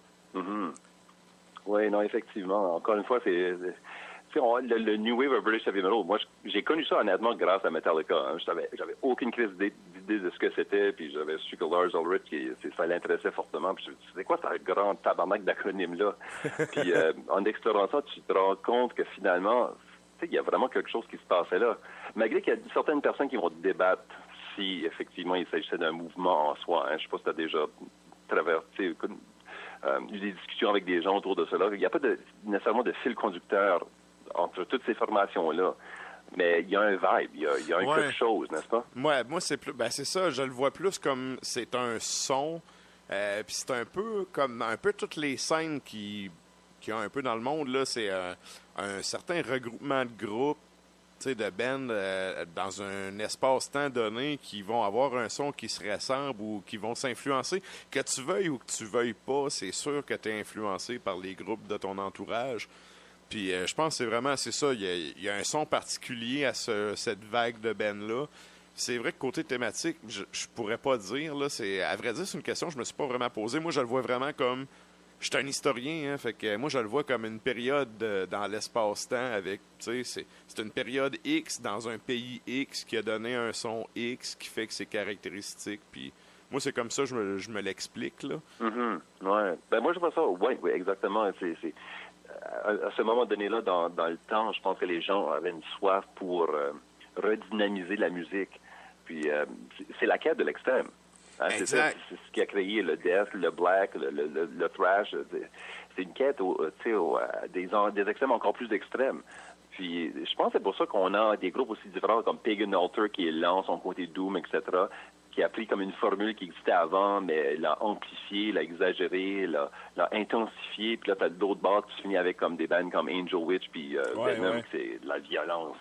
Oui, non, effectivement. Encore une fois, le New Wave of British Heavy Metal. Moi, j'ai connu ça honnêtement grâce à Metallica. Hein. J'avais aucune crise d'idée de ce que c'était, puis j'avais su que Lars Ulrich, ça l'intéressait fortement. Puis je me suis dit, c'est quoi ce grand tabarnak d'acronyme-là? Puis en explorant ça, tu te rends compte que finalement, il y a vraiment quelque chose qui se passait là. Malgré qu'il y a certaines personnes qui vont débattre si effectivement il s'agissait d'un mouvement en soi. Hein. Je sais pas si tu as déjà traversé, eu des discussions avec des gens autour de cela. Il n'y a pas nécessairement de fil conducteur entre toutes ces formations-là. Mais il y a un vibe, il y a quelque chose, n'est-ce pas? Ouais, moi, c'est plus, c'est ça, je le vois plus comme c'est un son, puis c'est un peu comme toutes les scènes qui ont un peu dans le monde, là, c'est un certain regroupement de groupes, tu sais, de bands dans un espace-temps donné qui vont avoir un son qui se ressemble ou qui vont s'influencer. Que tu veuilles ou que tu veuilles pas, c'est sûr que tu es influencé par les groupes de ton entourage. Puis je pense que c'est ça, il y a un son particulier à cette vague de bands-là. C'est vrai que côté thématique, je pourrais pas dire, là, à vrai dire, c'est une question que je me suis pas vraiment posée. Moi, je le vois vraiment comme, je suis un historien, hein, fait que moi, je le vois comme une période dans l'espace-temps avec, tu sais, c'est une période X dans un pays X qui a donné un son X qui fait que c'est caractéristique, puis moi, c'est comme ça, je me l'explique, là. Mm-hmm. Ouais. Ben moi, je vois ça, oui, exactement, à ce moment donné-là, dans le temps, je pense que les gens avaient une soif pour redynamiser la musique. Puis c'est la quête de l'extrême. Hein, c'est ce qui a créé le death, le black, le thrash. C'est une quête des extrêmes encore plus extrêmes. Puis je pense que c'est pour ça qu'on a des groupes aussi différents comme Pagan Altar qui est lent, son côté doom, etc., qui a pris comme une formule qui existait avant, mais l'a amplifiée, l'a exagérée, l'a intensifiée. Puis là, t'as d'autres bars qui se finissent avec comme des bands comme Angel Witch, puis Venom, c'est de la violence.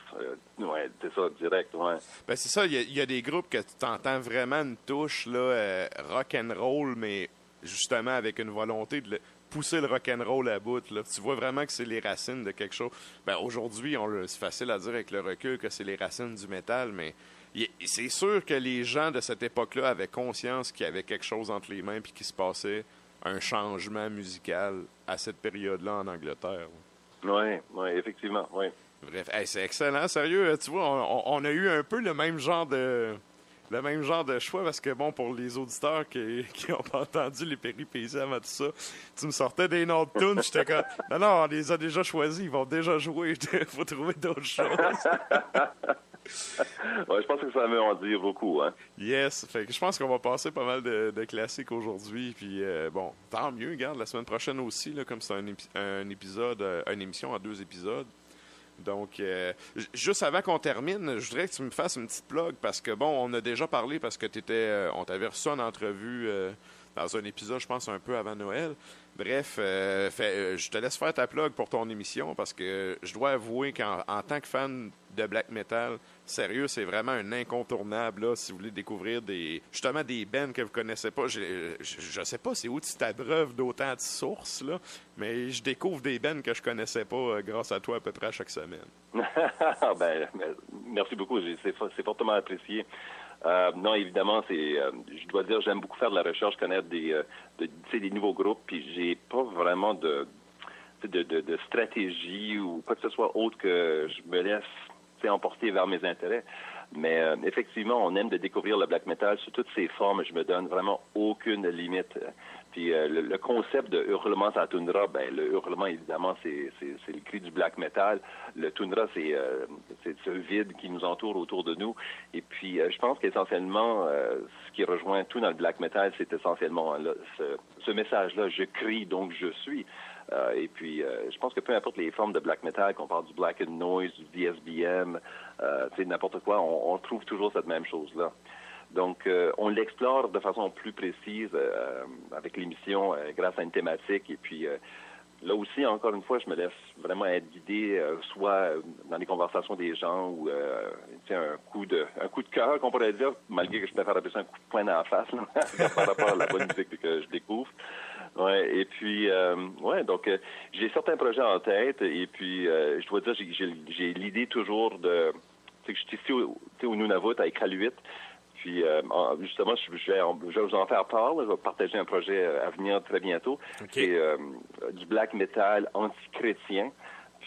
C'est ça, direct, ouais. Ben c'est ça, il y a des groupes que tu t'entends vraiment une touche là, rock and roll, mais justement avec une volonté de pousser le rock'n'roll à bout. Là. Tu vois vraiment que c'est les racines de quelque chose. Ben, aujourd'hui, c'est facile à dire avec le recul que c'est les racines du métal, mais c'est sûr que les gens de cette époque-là avaient conscience qu'il y avait quelque chose entre les mains puis qu'il se passait un changement musical à cette période-là en Angleterre. Oui, effectivement, oui. Bref, c'est excellent, sérieux. Tu vois, on a eu un peu le même genre de choix parce que, bon, pour les auditeurs qui n'ont pas entendu les péripéties avant tout ça, tu me sortais des noms de tunes, j'étais comme, non, on les a déjà choisis, ils vont déjà jouer, il faut trouver d'autres choses. Ouais, je pense que ça veut en dire beaucoup, hein. Yes, fait que je pense qu'on va passer pas mal de classiques aujourd'hui, puis bon, tant mieux, regarde, la semaine prochaine aussi, là, comme c'est une émission en 2 épisodes. Donc, juste avant qu'on termine, je voudrais que tu me fasses une petite plug parce que, bon, on a déjà parlé parce que on t'avait reçu en entrevue dans un épisode, je pense, un peu avant Noël. Bref, je te laisse faire ta plug pour ton émission parce que je dois avouer qu'en tant que fan de black metal, sérieux, c'est vraiment un incontournable là, si vous voulez découvrir des bands que vous connaissez pas. Je sais pas c'est où tu t'abreuves d'autant de sources, là, mais je découvre des bands que je connaissais pas grâce à toi à peu près à chaque semaine. Ben, merci beaucoup, c'est fortement apprécié. Non, évidemment, je dois dire, j'aime beaucoup faire de la recherche, connaître des nouveaux groupes, puis j'ai pas vraiment de stratégie ou quoi que ce soit autre que je me laisse emporter vers mes intérêts. Mais effectivement, on aime de découvrir le black metal sous toutes ses formes. Je me donne vraiment aucune limite. Puis le concept de hurlement à toundra, ben le hurlement évidemment c'est le cri du black metal. Le toundra c'est ce vide qui nous entoure autour de nous. Et puis je pense qu'essentiellement ce qui rejoint tout dans le black metal, c'est essentiellement là, ce message-là. Je crie donc je suis. Et puis, je pense que peu importe les formes de black metal, qu'on parle du black and noise, du DSBM, n'importe quoi, on trouve toujours cette même chose-là. Donc, on l'explore de façon plus précise avec l'émission grâce à une thématique. Et puis, là aussi, encore une fois, je me laisse vraiment être guidé, soit dans les conversations des gens ou un coup de cœur, qu'on pourrait dire, malgré que je préfère appeler ça un coup de poing dans la face là, par rapport à la bonne musique que je découvre. Ouais, et puis, donc, j'ai certains projets en tête, et puis, je dois dire, j'ai l'idée toujours je suis ici au Nunavut, à Iqaluit, puis, justement, je vais vous en faire part, là, je vais partager un projet à venir très bientôt, okay. C'est du black metal anti-chrétien.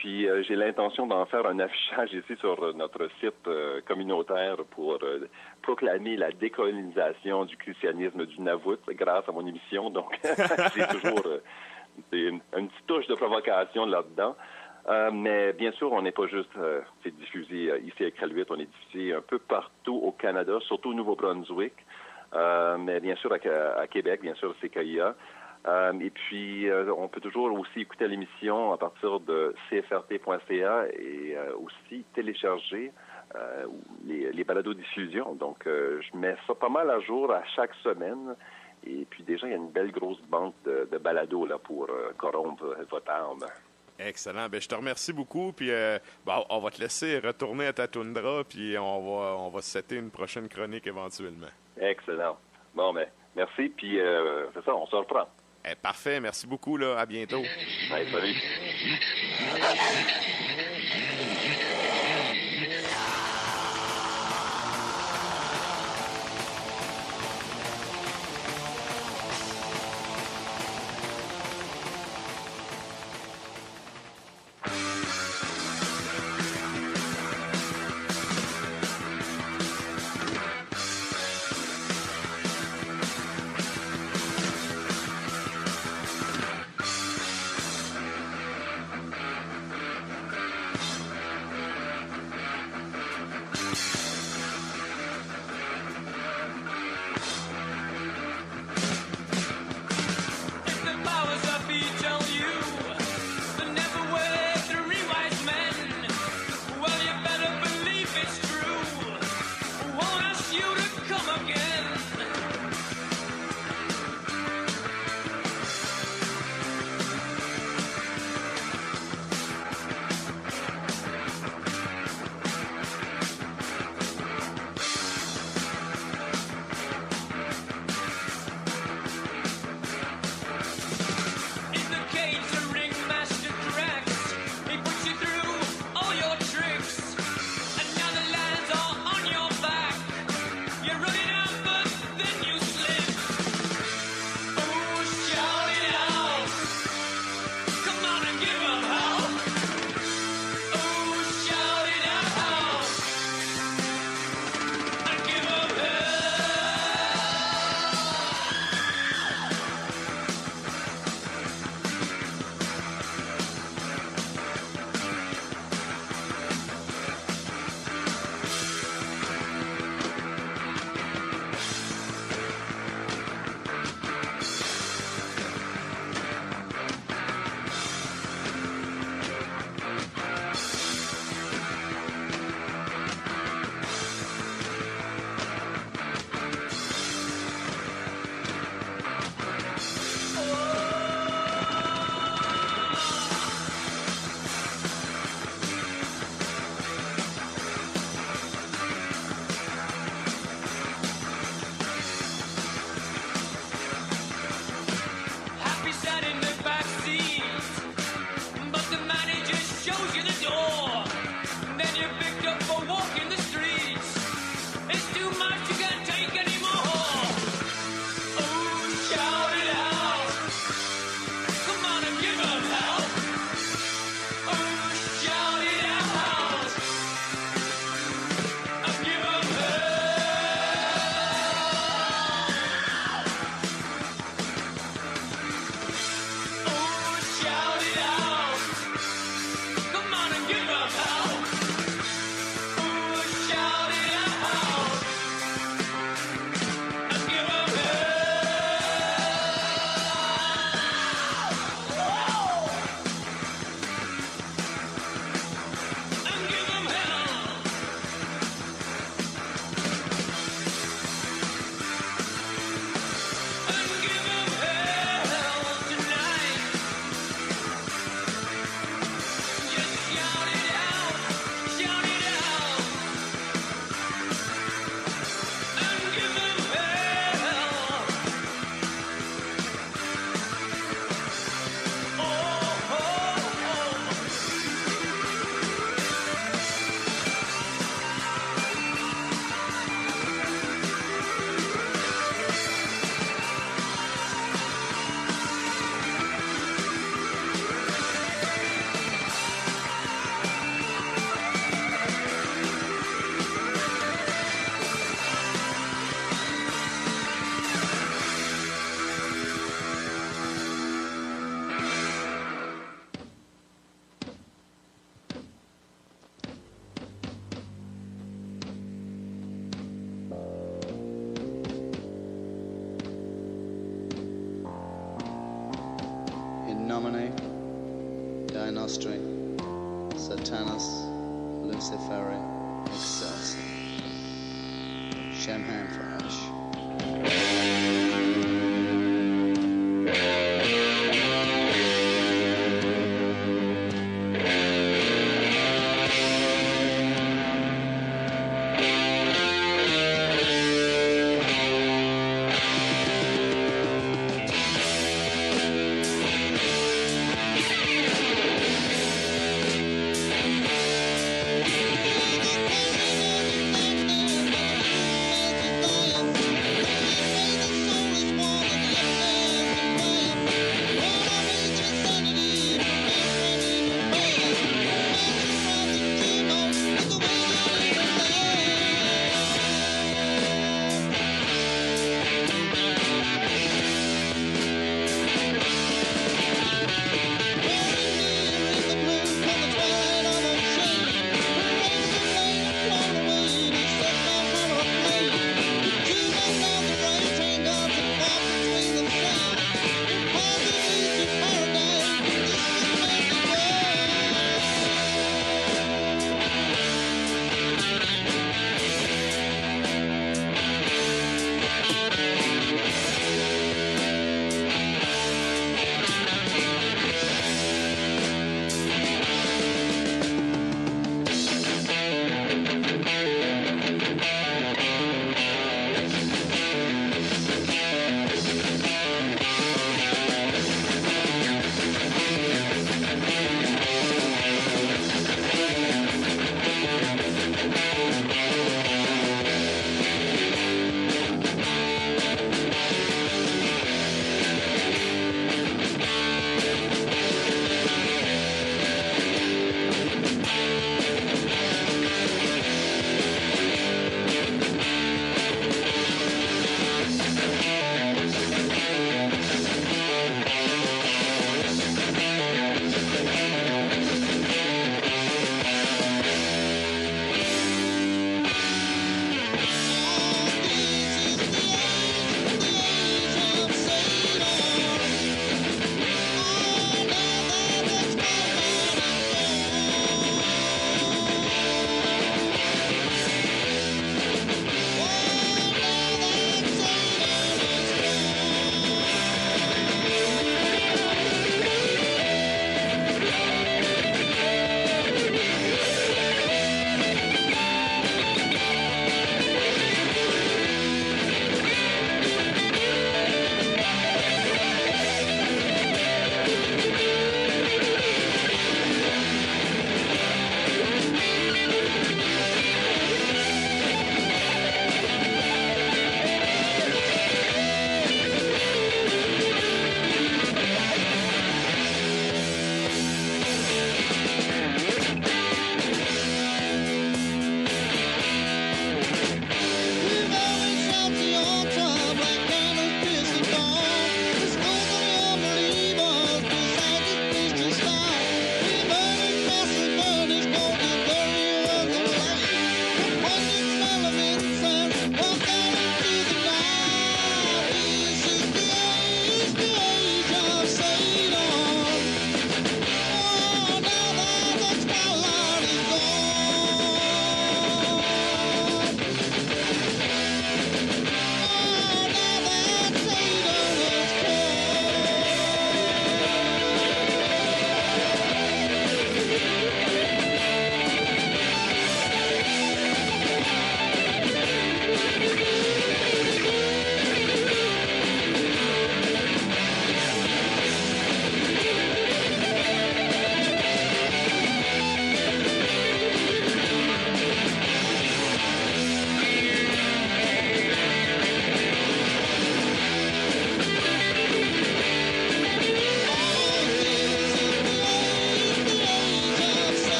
Puis j'ai l'intention d'en faire un affichage ici sur notre site communautaire pour proclamer la décolonisation du christianisme du Nunavut grâce à mon émission. Donc, c'est toujours une petite touche de provocation là-dedans. Mais bien sûr, on n'est pas juste diffusé ici à Iqaluit, on est diffusé un peu partout au Canada, surtout au Nouveau-Brunswick. Mais bien sûr, à Québec, bien sûr, c'est KIA. Et puis, on peut toujours aussi écouter l'émission à partir de cfrt.ca et aussi télécharger les balados-diffusions. Donc, je mets ça pas mal à jour à chaque semaine. Et puis, déjà, il y a une belle grosse banque de balados là, pour corrompre votre âme. Excellent. Ben, je te remercie beaucoup. Puis, on va te laisser retourner à ta toundra, puis on va setter une prochaine chronique éventuellement. Excellent. Bon, ben, merci. Puis, c'est ça, on se reprend. Parfait. Merci beaucoup. Là. À bientôt. Allez, salut. Nostri, Satanas, Luciferi, Excelsior. Shemham Fresh.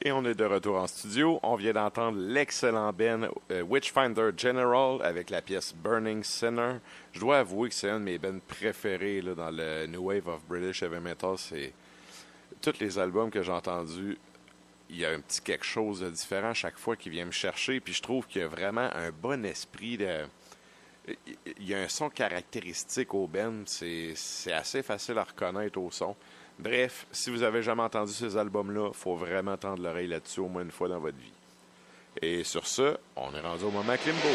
Et on est de retour en studio. On vient d'entendre l'excellent band Witchfinder General avec la pièce Burning Sinner. Je dois avouer que c'est un de mes bands préférés là, dans le New Wave of British Heavy Metal. C'est tous les albums que j'ai entendus. Il y a un petit quelque chose de différent chaque fois qui vient me chercher. Puis je trouve qu'il y a vraiment un bon esprit de... Il y a un son caractéristique au band. C'est assez facile à reconnaître au son. Bref, si vous avez jamais entendu ces albums-là, il faut vraiment tendre l'oreille là-dessus au moins une fois dans votre vie. Et sur ce, on est rendu au moment Klimbo.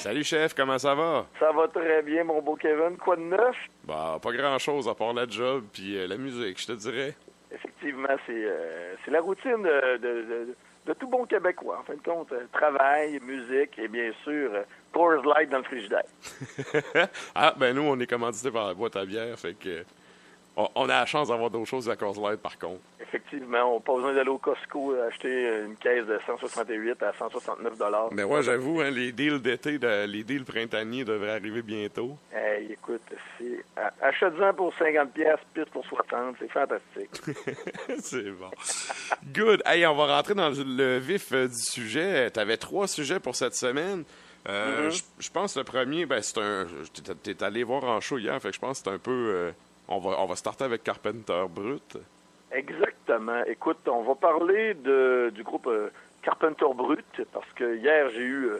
Salut chef, comment ça va? Ça va très bien, mon beau Kevin. Quoi de neuf? Bah, pas grand-chose à part la job puis la musique, je te dirais. Effectivement, c'est la routine de tout bon Québécois. En fin de compte, travail, musique et bien sûr, Coors Light dans le frigidaire. Ah, ben nous, on est commandité par la boîte à bière, fait que on a la chance d'avoir d'autres choses à Coors Light, par contre. Effectivement, on n'a pas besoin d'aller au Costco acheter une caisse de 168 à 169 $. Mais ouais, j'avoue, hein, les deals d'été, les deals printaniers devraient arriver bientôt. Hey, écoute, achète-en pour 50$, pisse pour 60$, c'est fantastique. C'est bon. Good. Hey, on va rentrer dans le vif du sujet. Tu avais 3 sujets pour cette semaine. Je pense que le premier, ben, c'est un... T'es allé voir en show hier, fait que je pense que c'est un peu... On va starter avec Carpenter Brut. Exactement. Écoute, on va parler du groupe Carpenter Brut, parce que hier, j'ai eu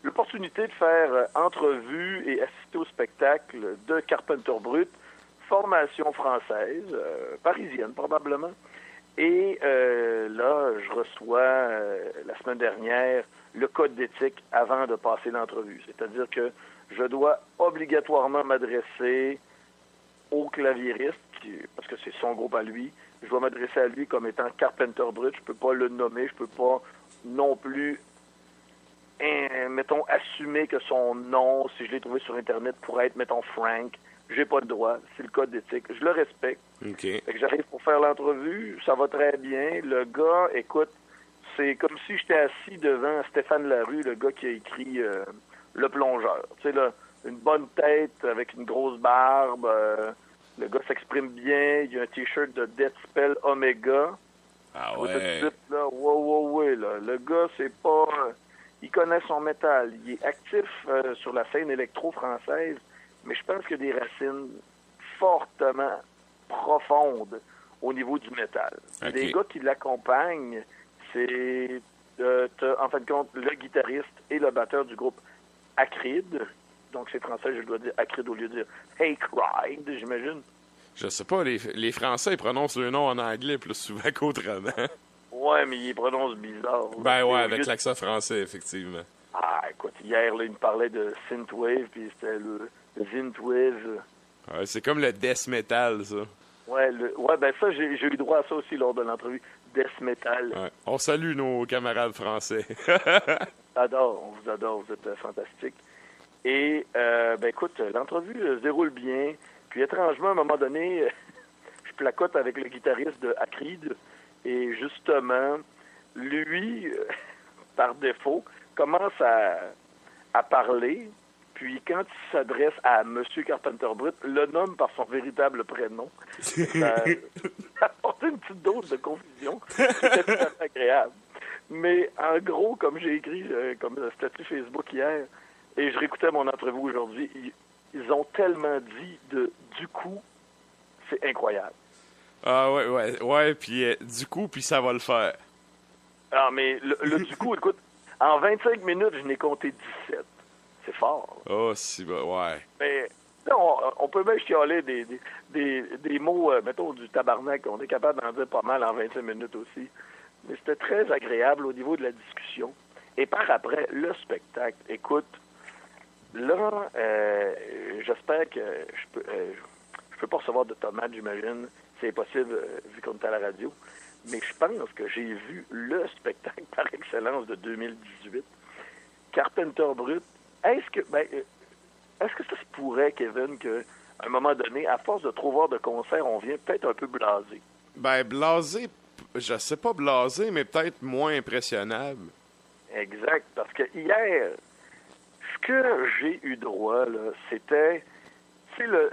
l'opportunité de faire entrevue et assister au spectacle de Carpenter Brut, formation française, parisienne probablement. Et là, je reçois la semaine dernière le code d'éthique avant de passer l'entrevue. C'est-à-dire que je dois obligatoirement m'adresser au claviériste, parce que c'est son groupe à lui. Je dois m'adresser à lui comme étant Carpenter Brut. Je peux pas le nommer, je peux pas non plus, mettons, assumer que son nom, si je l'ai trouvé sur Internet, pourrait être, mettons, Frank. J'ai pas le droit. C'est le code d'éthique. Je le respecte. OK. Fait que j'arrive pour faire l'entrevue. Ça va très bien. Le gars, écoute, c'est comme si j'étais assis devant Stéphane Larue, le gars qui a écrit Le Plongeur. Tu sais, là, une bonne tête avec une grosse barbe. Le gars s'exprime bien. Il y a un T-shirt de Death Spell Omega. Ah Tout de ouais. suite, là, ouais, là. Le gars, c'est pas... il connaît son métal. Il est actif sur la scène électro-française, mais je pense qu'il y a des racines fortement profondes au niveau du métal. Ok. Les gars qui l'accompagnent, c'est, en fin de compte, le guitariste et le batteur du groupe Acrid. Donc, c'est français, je dois dire Acrid au lieu de dire Hey Cried, j'imagine. Je sais pas, les Français, ils prononcent le nom en anglais plus souvent qu'autrement. Ouais, mais il prononce bizarre. Ben ouais, Au avec lieu de- l'accent français, effectivement. Ah, écoute, hier, là, il me parlait de Synthwave, puis c'était le Synthwave. Ouais, c'est comme le death metal, ça. Ouais, ben ça, j'ai eu droit à ça aussi lors de l'entrevue. Death Metal. Ouais. On salue nos camarades français. On vous adore, vous êtes fantastiques. Et, ben écoute, l'entrevue se déroule bien. Puis étrangement, à un moment donné, je placote avec le guitariste de Acrid. Et justement, lui, par défaut, commence à parler. Puis quand il s'adresse à M. Carpenter Brut, le nomme par son véritable prénom. Ça apporte une petite dose de confusion. C'était tout à fait agréable. Mais en gros, comme j'ai écrit comme statut Facebook hier, et je réécoutais mon entrevue aujourd'hui, ils ont tellement dit du coup, c'est incroyable. Ah ouais, puis du coup, puis ça va le faire. Ah, mais le du coup, écoute, en 25 minutes, je n'ai compté 17. C'est fort. Oh, si, bah, ouais. Mais là, on peut même chialer des mots, mettons, du tabarnak. On est capable d'en dire pas mal en 25 minutes aussi. Mais c'était très agréable au niveau de la discussion. Et par après, le spectacle. Écoute, là, j'espère que je peux pas recevoir de tomates, j'imagine. C'est impossible, vu qu'on est à la radio. Mais je pense que j'ai vu le spectacle par excellence de 2018. Carpenter Brut. Est-ce que ça se pourrait, Kevin, que à un moment donné, à force de trop voir de concerts, on vient peut-être un peu blasé. Ben, blasé, je sais pas blasé, mais peut-être moins impressionnable. Exact, parce que hier, ce que j'ai eu droit, là, c'était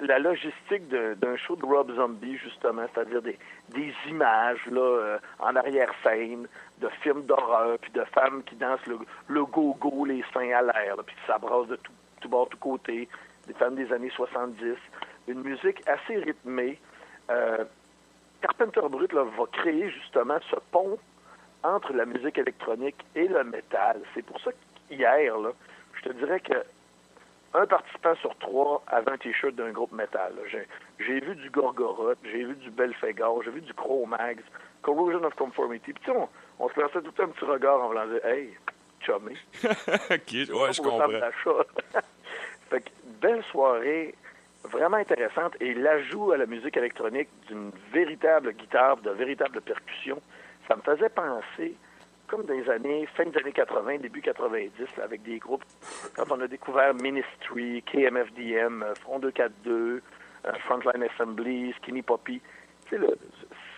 la logistique d'un show de Rob Zombie, justement, c'est-à-dire des images là, en arrière-scène, de films d'horreur, puis de femmes qui dansent le go-go, les seins à l'air, là, puis ça brasse de tout bord, tout côté, des femmes des années 70, une musique assez rythmée. Carpenter Brut là, va créer justement ce pont entre la musique électronique et le métal. C'est pour ça qu'hier, là, je te dirais que un participant sur 3 avait un T-shirt d'un groupe métal. J'ai vu du Gorgoroth, j'ai vu du Belphégor, j'ai vu du Cro-Mags, Corrosion of Conformity. Puis tu sais, on se lançait tout un petit regard en voulant dire « Hey, chumé! » OK, ouais, je comprends. Fait que, belle soirée, vraiment intéressante. Et l'ajout à la musique électronique d'une véritable guitare, de véritables percussions, ça me faisait penser comme fin des années 80, début 90, là, avec des groupes, quand on a découvert Ministry, KMFDM, Front 242, Frontline Assembly, Skinny Poppy, tu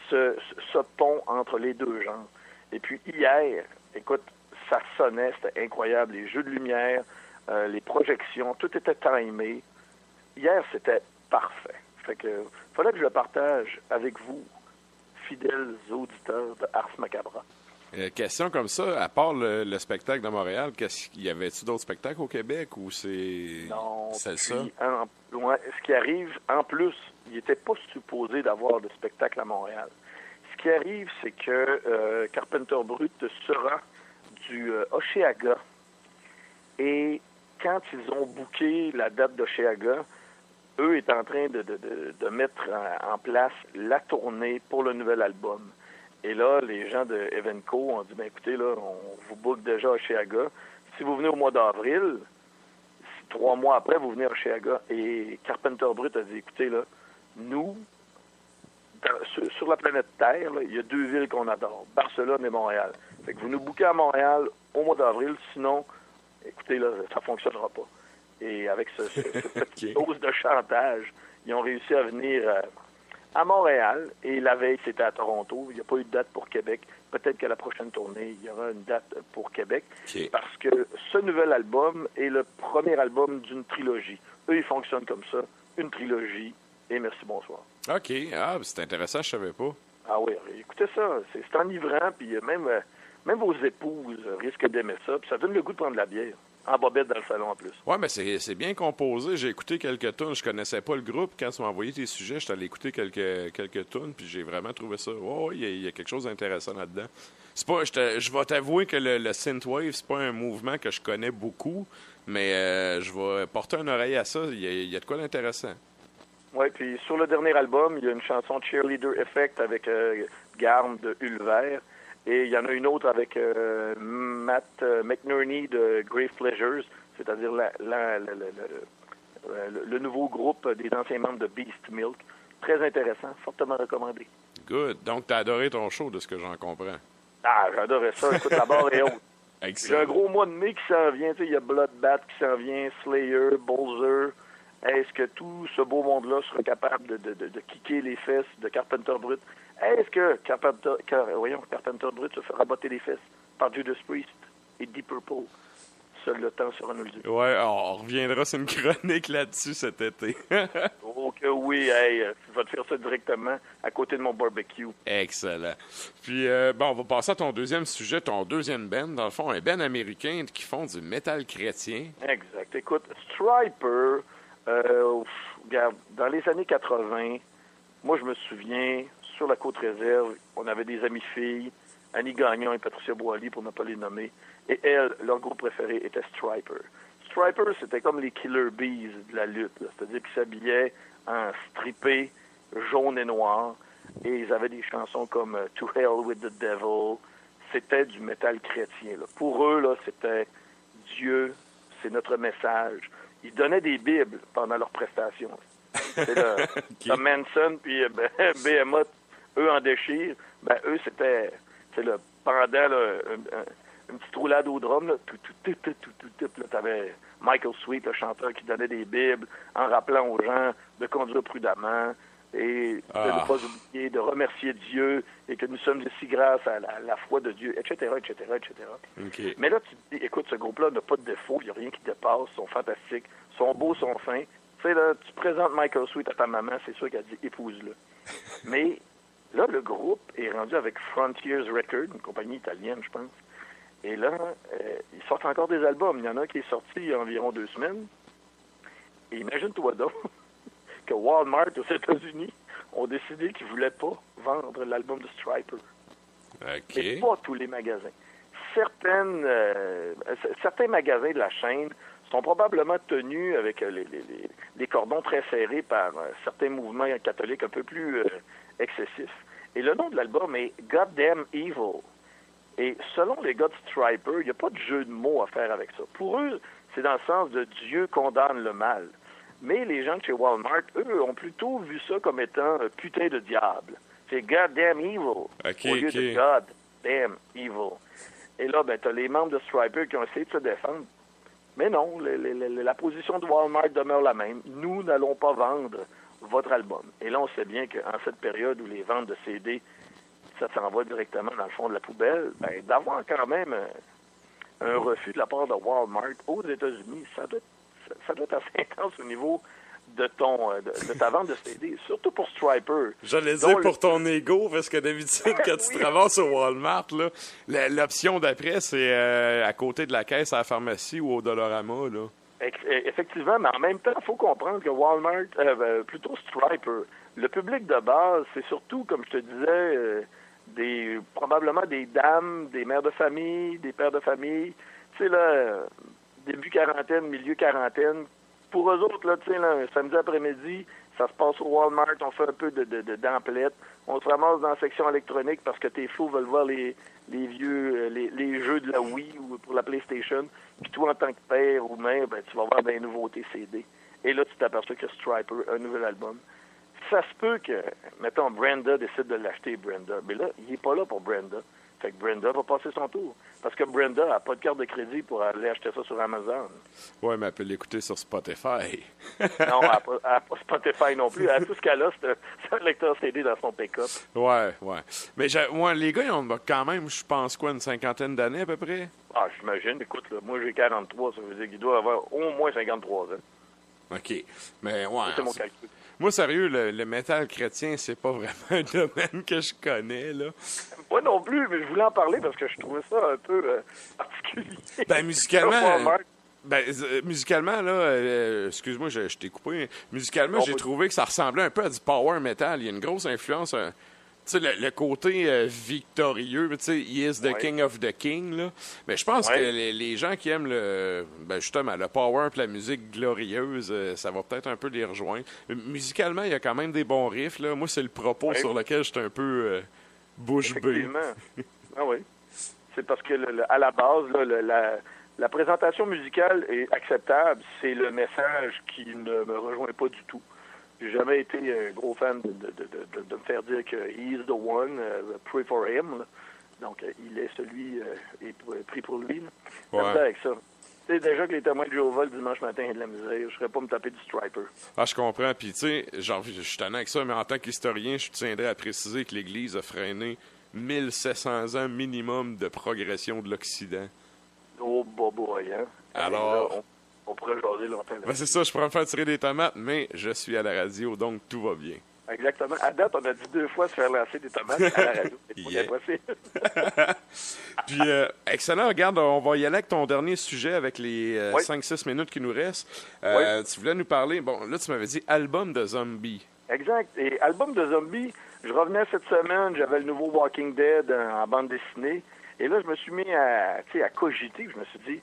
sais, ce pont entre les deux genres. Et puis hier, écoute, ça sonnait, c'était incroyable, les jeux de lumière, les projections, tout était timé. Hier, c'était parfait. Fait que, fallait que je le partage avec vous, fidèles auditeurs de Ars Macabra. Question comme ça, à part le spectacle de Montréal, y avait-tu d'autres spectacles au Québec ou c'est ça? Ce qui arrive, en plus, il n'était pas supposé d'avoir de spectacle à Montréal. Ce qui arrive, c'est que Carpenter Brut sera du Oshéaga. Et quand ils ont booké la date d'Oshéaga, eux étaient en train de mettre en place la tournée pour le nouvel album. Et là, les gens de Evenco ont dit, ben écoutez, là, on vous book déjà à Oshéaga. Si vous venez au mois d'avril, 3 mois après, vous venez à Oshéaga. Et Carpenter Brut a dit, écoutez, là, nous, sur la planète Terre, là, il y a 2 villes qu'on adore, Barcelone et Montréal. Fait que vous nous bookez à Montréal au mois d'avril, sinon, écoutez, là, ça fonctionnera pas. Et avec ce petite dose de chantage, ils ont réussi à venir à Montréal, et la veille, c'était à Toronto. Il n'y a pas eu de date pour Québec. Peut-être qu'à la prochaine tournée, il y aura une date pour Québec, parce que ce nouvel album est le premier album d'une trilogie. Eux, ils fonctionnent comme ça, une trilogie, et merci, bonsoir. OK, c'est intéressant, je savais pas. Ah oui, écoutez ça, c'est enivrant, puis même vos épouses risquent d'aimer ça, puis ça donne le goût de prendre de la bière. En bobette dans le salon en plus. Ouais, mais c'est bien composé. J'ai écouté quelques tunes. Je connaissais pas le groupe. Quand tu m'as envoyé tes sujets, j'étais allé écouter quelques tunes, puis j'ai vraiment trouvé ça. Oh, il y a quelque chose d'intéressant là-dedans. C'est pas, je vais t'avouer que le synthwave, c'est pas un mouvement que je connais beaucoup, mais je vais porter une oreille à ça. Il y a de quoi d'intéressant. Oui, puis sur le dernier album, il y a une chanson Cheerleader Effect avec Garm de Ulver. Et il y en a une autre avec Matt McNerney de Grave Pleasures, c'est-à-dire le nouveau groupe des anciens membres de Beast Milk. Très intéressant, fortement recommandé. Good. Donc, t'as adoré ton show, de ce que j'en comprends. Ah, j'adorais ça. Écoute, la barre est haute. Excellent. J'ai un gros mois de mai qui s'en vient. Il y a Bloodbath qui s'en vient, Slayer, Bolzer. Est-ce que tout ce beau monde-là sera capable de kicker les fesses de Carpenter Brut? Est-ce que Carpenter Brut se fera botter les fesses par Judas Priest et Deep Purple? Seul le temps sera nous le dire. Ouais, on reviendra sur une chronique là-dessus cet été. Oh que oui, je vais te faire ça directement à côté de mon barbecue. Excellent. Puis, on va passer à ton deuxième sujet, ton deuxième band. Dans le fond, un band américain qui font du métal chrétien. Exact. Écoute, Stryper, regarde, dans les années 80, moi je me souviens, sur la Côte-Réserve, on avait des amies filles, Annie Gagnon et Patricia Boily, pour ne pas les nommer. Et elles, leur groupe préféré était Stryper. Stryper, c'était comme les Killer Bees de la lutte. C'est-à-dire qu'ils s'habillaient en strippé jaune et noir. Et ils avaient des chansons comme To Hell with the Devil. C'était du métal chrétien. Là. Pour eux, là, c'était Dieu, c'est notre message. Ils donnaient des bibles pendant leurs prestations. C'est le Manson puis Behemoth, eux en déchirent. Ben, eux, c'était pendant là, une petite roulade au drum. Là, là, t'avais Michael Sweet, le chanteur qui donnait des bibles en rappelant aux gens de conduire prudemment et de ne pas oublier de remercier Dieu et que nous sommes ici grâce à la foi de Dieu, etc., etc., etc. OK. Mais là, tu te dis, écoute, ce groupe-là n'a pas de défaut, il n'y a rien qui dépasse, ils sont fantastiques, ils sont beaux, ils sont fins. Tu sais, là, tu présentes Michael Sweet à ta maman, c'est sûr qu'elle dit épouse-le. Mais là, le groupe est rendu avec Frontiers Records, une compagnie italienne, je pense. Et là, ils sortent encore des albums. Il y en a un qui est sorti il y a environ 2 semaines. Et imagine-toi donc que Walmart aux États-Unis ont décidé qu'ils ne voulaient pas vendre l'album de Stryper. OK. Mais pas tous les magasins. Certains magasins de la chaîne sont probablement tenus avec les cordons très serrés par certains mouvements catholiques un peu plus excessifs. Et le nom de l'album est Goddamn Evil. Et selon les gars de Stryper, il n'y a pas de jeu de mots à faire avec ça. Pour eux, c'est dans le sens de Dieu condamne le mal. Mais les gens de chez Walmart, eux, ont plutôt vu ça comme étant un putain de diable. C'est Goddamn Evil au lieu de Goddamn Evil. Et là, ben, t'as les membres de Stryper qui ont essayé de se défendre. Mais non, la position de Walmart demeure la même. Nous n'allons pas vendre votre album. Et là, on sait bien qu'en cette période où les ventes de CD, ça s'en va directement dans le fond de la poubelle, ben, d'avoir quand même un refus de la part de Walmart aux États-Unis, ça doit être assez intense au niveau de ta vente de CD, surtout pour Stryper. J'allais dire pour ton ego, parce que d'habitude, quand tu te ramasses au Walmart, là, l'option d'après, c'est à côté de la caisse à la pharmacie ou au Dollarama. Là. Effectivement, mais en même temps, il faut comprendre que Walmart, plutôt Stryper, le public de base, c'est surtout, comme je te disais, probablement des dames, des mères de famille, des pères de famille, tu sais, là, début quarantaine, milieu quarantaine. Pour eux autres, là, tu sais, un samedi après-midi, ça se passe au Walmart, on fait un peu d'emplettes, on se ramasse dans la section électronique parce que tes flots veulent voir les vieux, les jeux de la Wii ou pour la PlayStation, puis toi, en tant que père ou mère, ben, tu vas voir des nouveautés CD. Et là, tu t'aperçois que Stryper, un nouvel album. Ça se peut que, mettons, Brenda décide de l'acheter, Brenda. Mais là, il n'est pas là pour Brenda. Fait que Brenda va passer son tour. Parce que Brenda n'a pas de carte de crédit pour aller acheter ça sur Amazon. Ouais, mais elle peut l'écouter sur Spotify. Non, elle n'a pas Spotify non plus. Tout ce qu'elle a, c'est un lecteur CD dans son pick-up. Ouais. Mais moi, les gars, ils ont quand même, je pense, quoi, une 50aine d'années à peu près? Ah, j'imagine. Écoute, là, moi, j'ai 43. Ça veut dire qu'il doit avoir au moins 53 ans. OK. Mais ouais. C'est mon calcul. Moi, sérieux, le métal chrétien, c'est pas vraiment un domaine que je connais, là. Moi non plus, mais je voulais en parler parce que je trouvais ça un peu particulier. Ben, musicalement, là, excuse-moi, je t'ai coupé. Musicalement, j'ai trouvé que ça ressemblait un peu à du power metal. Il y a une grosse influence, tu sais, le côté victorieux, tu sais, he is the king of the king, là. Mais je pense que les gens qui aiment justement, le power et la musique glorieuse, ça va peut-être un peu les rejoindre. Musicalement, il y a quand même des bons riffs, là. Moi, c'est le propos sur lequel j'étais un peu bouche bée. Effectivement. Ah oui. C'est parce que, à la base, là, la présentation musicale est acceptable. C'est le message qui ne me rejoint pas du tout. J'ai jamais été un gros fan de me faire dire que he is the one, pray for him. Là. Donc, il est celui et prie pour lui. Là. Ouais. Avec ça. Tu sais, déjà que les témoins de Jéhovah le dimanche matin, il y a de la misère. Je ne serais pas me taper du Stryper. Ah, je comprends. Puis, tu sais, je suis tannant avec ça, mais en tant qu'historien, je tiendrais à préciser que l'Église a freiné 1700 ans minimum de progression de l'Occident. Oh, boboy, hein? Alors... Là, on pourrait jaser longtemps. Ben c'est ça, je pourrais me faire tirer des tomates, mais je suis à la radio, donc tout va bien. Exactement. À date, on a dit 2 fois se faire lancer des tomates à la radio. C'est pas impossible. Puis, excellent. Regarde, on va y aller avec ton dernier sujet avec les 5-6 minutes qui nous restent. Tu voulais nous parler, bon, là, tu m'avais dit album de zombies. Exact. Et album de zombies, je revenais cette semaine, j'avais le nouveau Walking Dead en bande dessinée. Et là, je me suis mis à cogiter. Je me suis dit,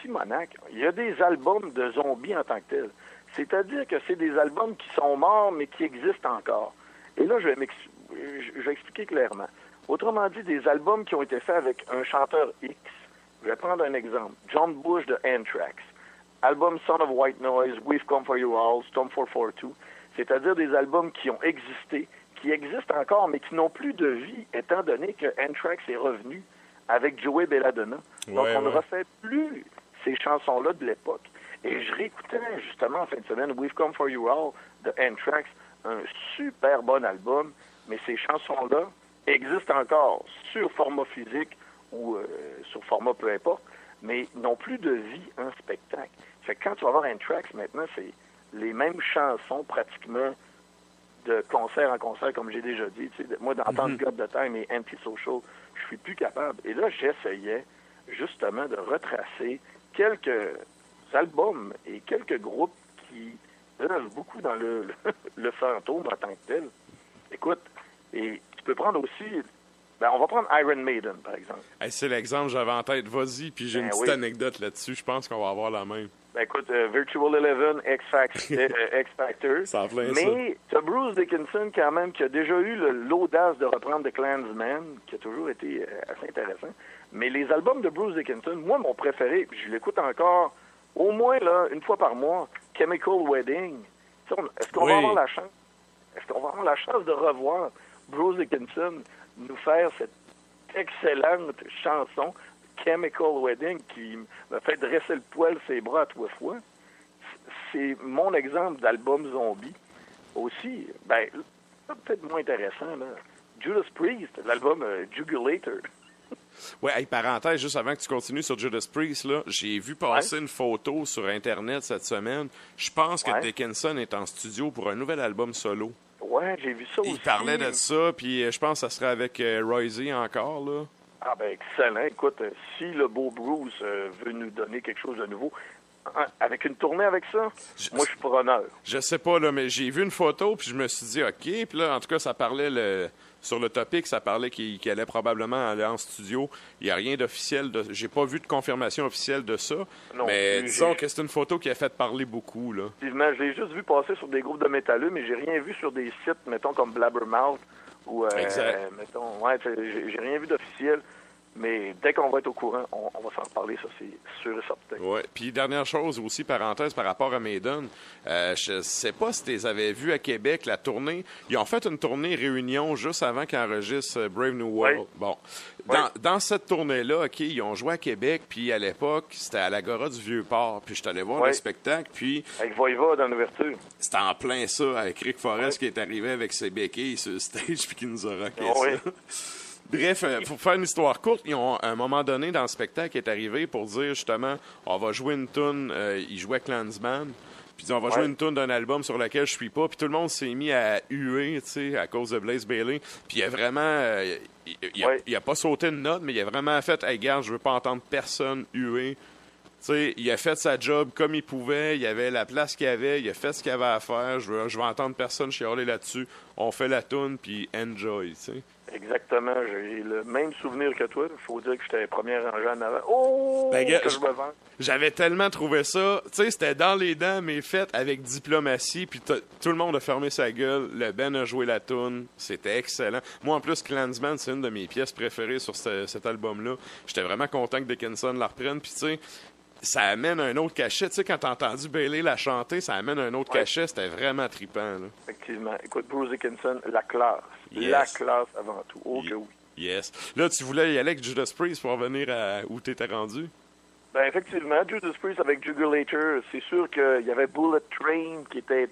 Simonac, il y a des albums de zombies en tant que tels. C'est-à-dire que c'est des albums qui sont morts, mais qui existent encore. Et là, je vais expliquer clairement. Autrement dit, des albums qui ont été faits avec un chanteur X. Je vais prendre un exemple. John Bush de Anthrax. Album Son of White Noise, We've Come For You All, Storm 442. C'est-à-dire des albums qui ont existé, qui existent encore, mais qui n'ont plus de vie, étant donné que Anthrax est revenu avec Joey Belladonna. Donc, on ne refait plus ces chansons-là de l'époque. Et je réécoutais justement en fin de semaine We've Come For You All de Anthrax, un super bon album, mais ces chansons-là existent encore sur format physique ou sur format peu importe, mais n'ont plus de vie en spectacle. Fait que quand tu vas voir Anthrax maintenant, c'est les mêmes chansons pratiquement de concert en concert, comme j'ai déjà dit. Tu sais, moi, d'entendre God the Time et Antisocial, je suis plus capable. Et là, j'essayais justement de retracer quelques albums et quelques groupes qui œuvrent beaucoup dans le fantôme en tant que tel. Écoute, et tu peux prendre aussi... Ben, on va prendre Iron Maiden, par exemple. Hey, c'est l'exemple que j'avais en tête. Vas-y, puis j'ai une petite anecdote là-dessus. Je pense qu'on va avoir la même. Ben, écoute, Virtual Eleven, X Factor. Ça en plein mais tu as Bruce Dickinson, quand même, qui a déjà eu l'audace de reprendre The Klansman, qui a toujours été assez intéressant. Mais les albums de Bruce Dickinson, moi, mon préféré, puis je l'écoute encore au moins là une fois par mois, Chemical Wedding. Est-ce qu'on va avoir la chance? Est-ce qu'on va avoir la chance de revoir Bruce Dickinson nous faire cette excellente chanson Chemical Wedding qui me fait dresser le poil ses bras à 3 fois? C'est mon exemple d'album zombie. Aussi, ben, peut-être moins intéressant, là. Judas Priest, l'album Jugulator. Ouais, hey, parenthèse, juste avant que tu continues sur Judas Priest, là, j'ai vu passer une photo sur Internet cette semaine. Je pense que Dickinson est en studio pour un nouvel album solo. Ouais, j'ai vu ça aussi. Il parlait de ça, puis je pense que ça serait avec Roisey encore, là. Ah ben excellent. Écoute, si le beau Bruce veut nous donner quelque chose de nouveau, avec une tournée avec ça, moi je suis preneur. Je sais pas, là, mais j'ai vu une photo, puis je me suis dit, OK, puis là, en tout cas, ça parlait sur le topic, ça parlait qu'il allait probablement aller en studio. Il n'y a rien d'officiel. J'ai pas vu de confirmation officielle de ça. Non, mais disons que c'est une photo qui a fait parler beaucoup, là. Effectivement, je l'ai juste vu passer sur des groupes de métalleux, mais j'ai rien vu sur des sites, mettons, comme Blabbermouth ou, mettons, ouais, j'ai rien vu d'officiel. Mais dès qu'on va être au courant, on va s'en reparler, ça, c'est sûr et certain. Oui. Puis, dernière chose aussi, parenthèse, par rapport à Maiden, je sais pas si tu les avais vus à Québec, la tournée. Ils ont fait une tournée réunion juste avant qu'ils enregistrent Brave New World. Oui. Bon. Dans cette tournée-là, OK, ils ont joué à Québec, puis à l'époque, c'était à l'Agora du Vieux-Port. Puis, je suis allé voir le spectacle, puis... Avec Voiva dans l'ouverture. C'était en plein ça, avec Rick Forrest qui est arrivé avec ses béquilles sur le stage, puis qui nous a rocké ça. Bref, pour faire une histoire courte, ils ont, à un moment donné, dans le spectacle, qui est arrivé pour dire, justement, on va jouer une toune, ils jouaient Klansman, puis on va jouer une toune d'un album sur lequel je suis pas, puis tout le monde s'est mis à huer, tu sais, à cause de Blaze Bayley, puis il a vraiment, il a pas sauté une note, mais il a vraiment fait, hey, regarde, je veux pas entendre personne huer. Tu sais, il a fait sa job comme il pouvait, il avait la place qu'il avait, il a fait ce qu'il avait à faire, je veux entendre personne chialer là-dessus, on fait la toune, puis enjoy, tu sais. Exactement, j'ai le même souvenir que toi. Il faut dire que j'étais premier rangé en avant. Oh! Ben, que je me vends. J'avais tellement trouvé ça. Tu sais, c'était dans les dents, mais fait avec diplomatie. Puis tout le monde a fermé sa gueule. Le Ben a joué la toune. C'était excellent. Moi, en plus, Klansman, c'est une de mes pièces préférées sur cet album-là. J'étais vraiment content que Dickinson la reprenne. Puis, tu sais, ça amène un autre cachet. Tu sais, quand t'as entendu Bayley la chanter, ça amène un autre cachet. C'était vraiment trippant, là. Effectivement. Écoute, Bruce Dickinson, la classe. Yes. La classe avant tout. Oh que oui. Yes. Là, tu voulais y aller avec Judas Priest pour revenir à où t'étais rendu? Ben effectivement, Judas Priest avec Jugulator, c'est sûr qu'il y avait Bullet Train qui était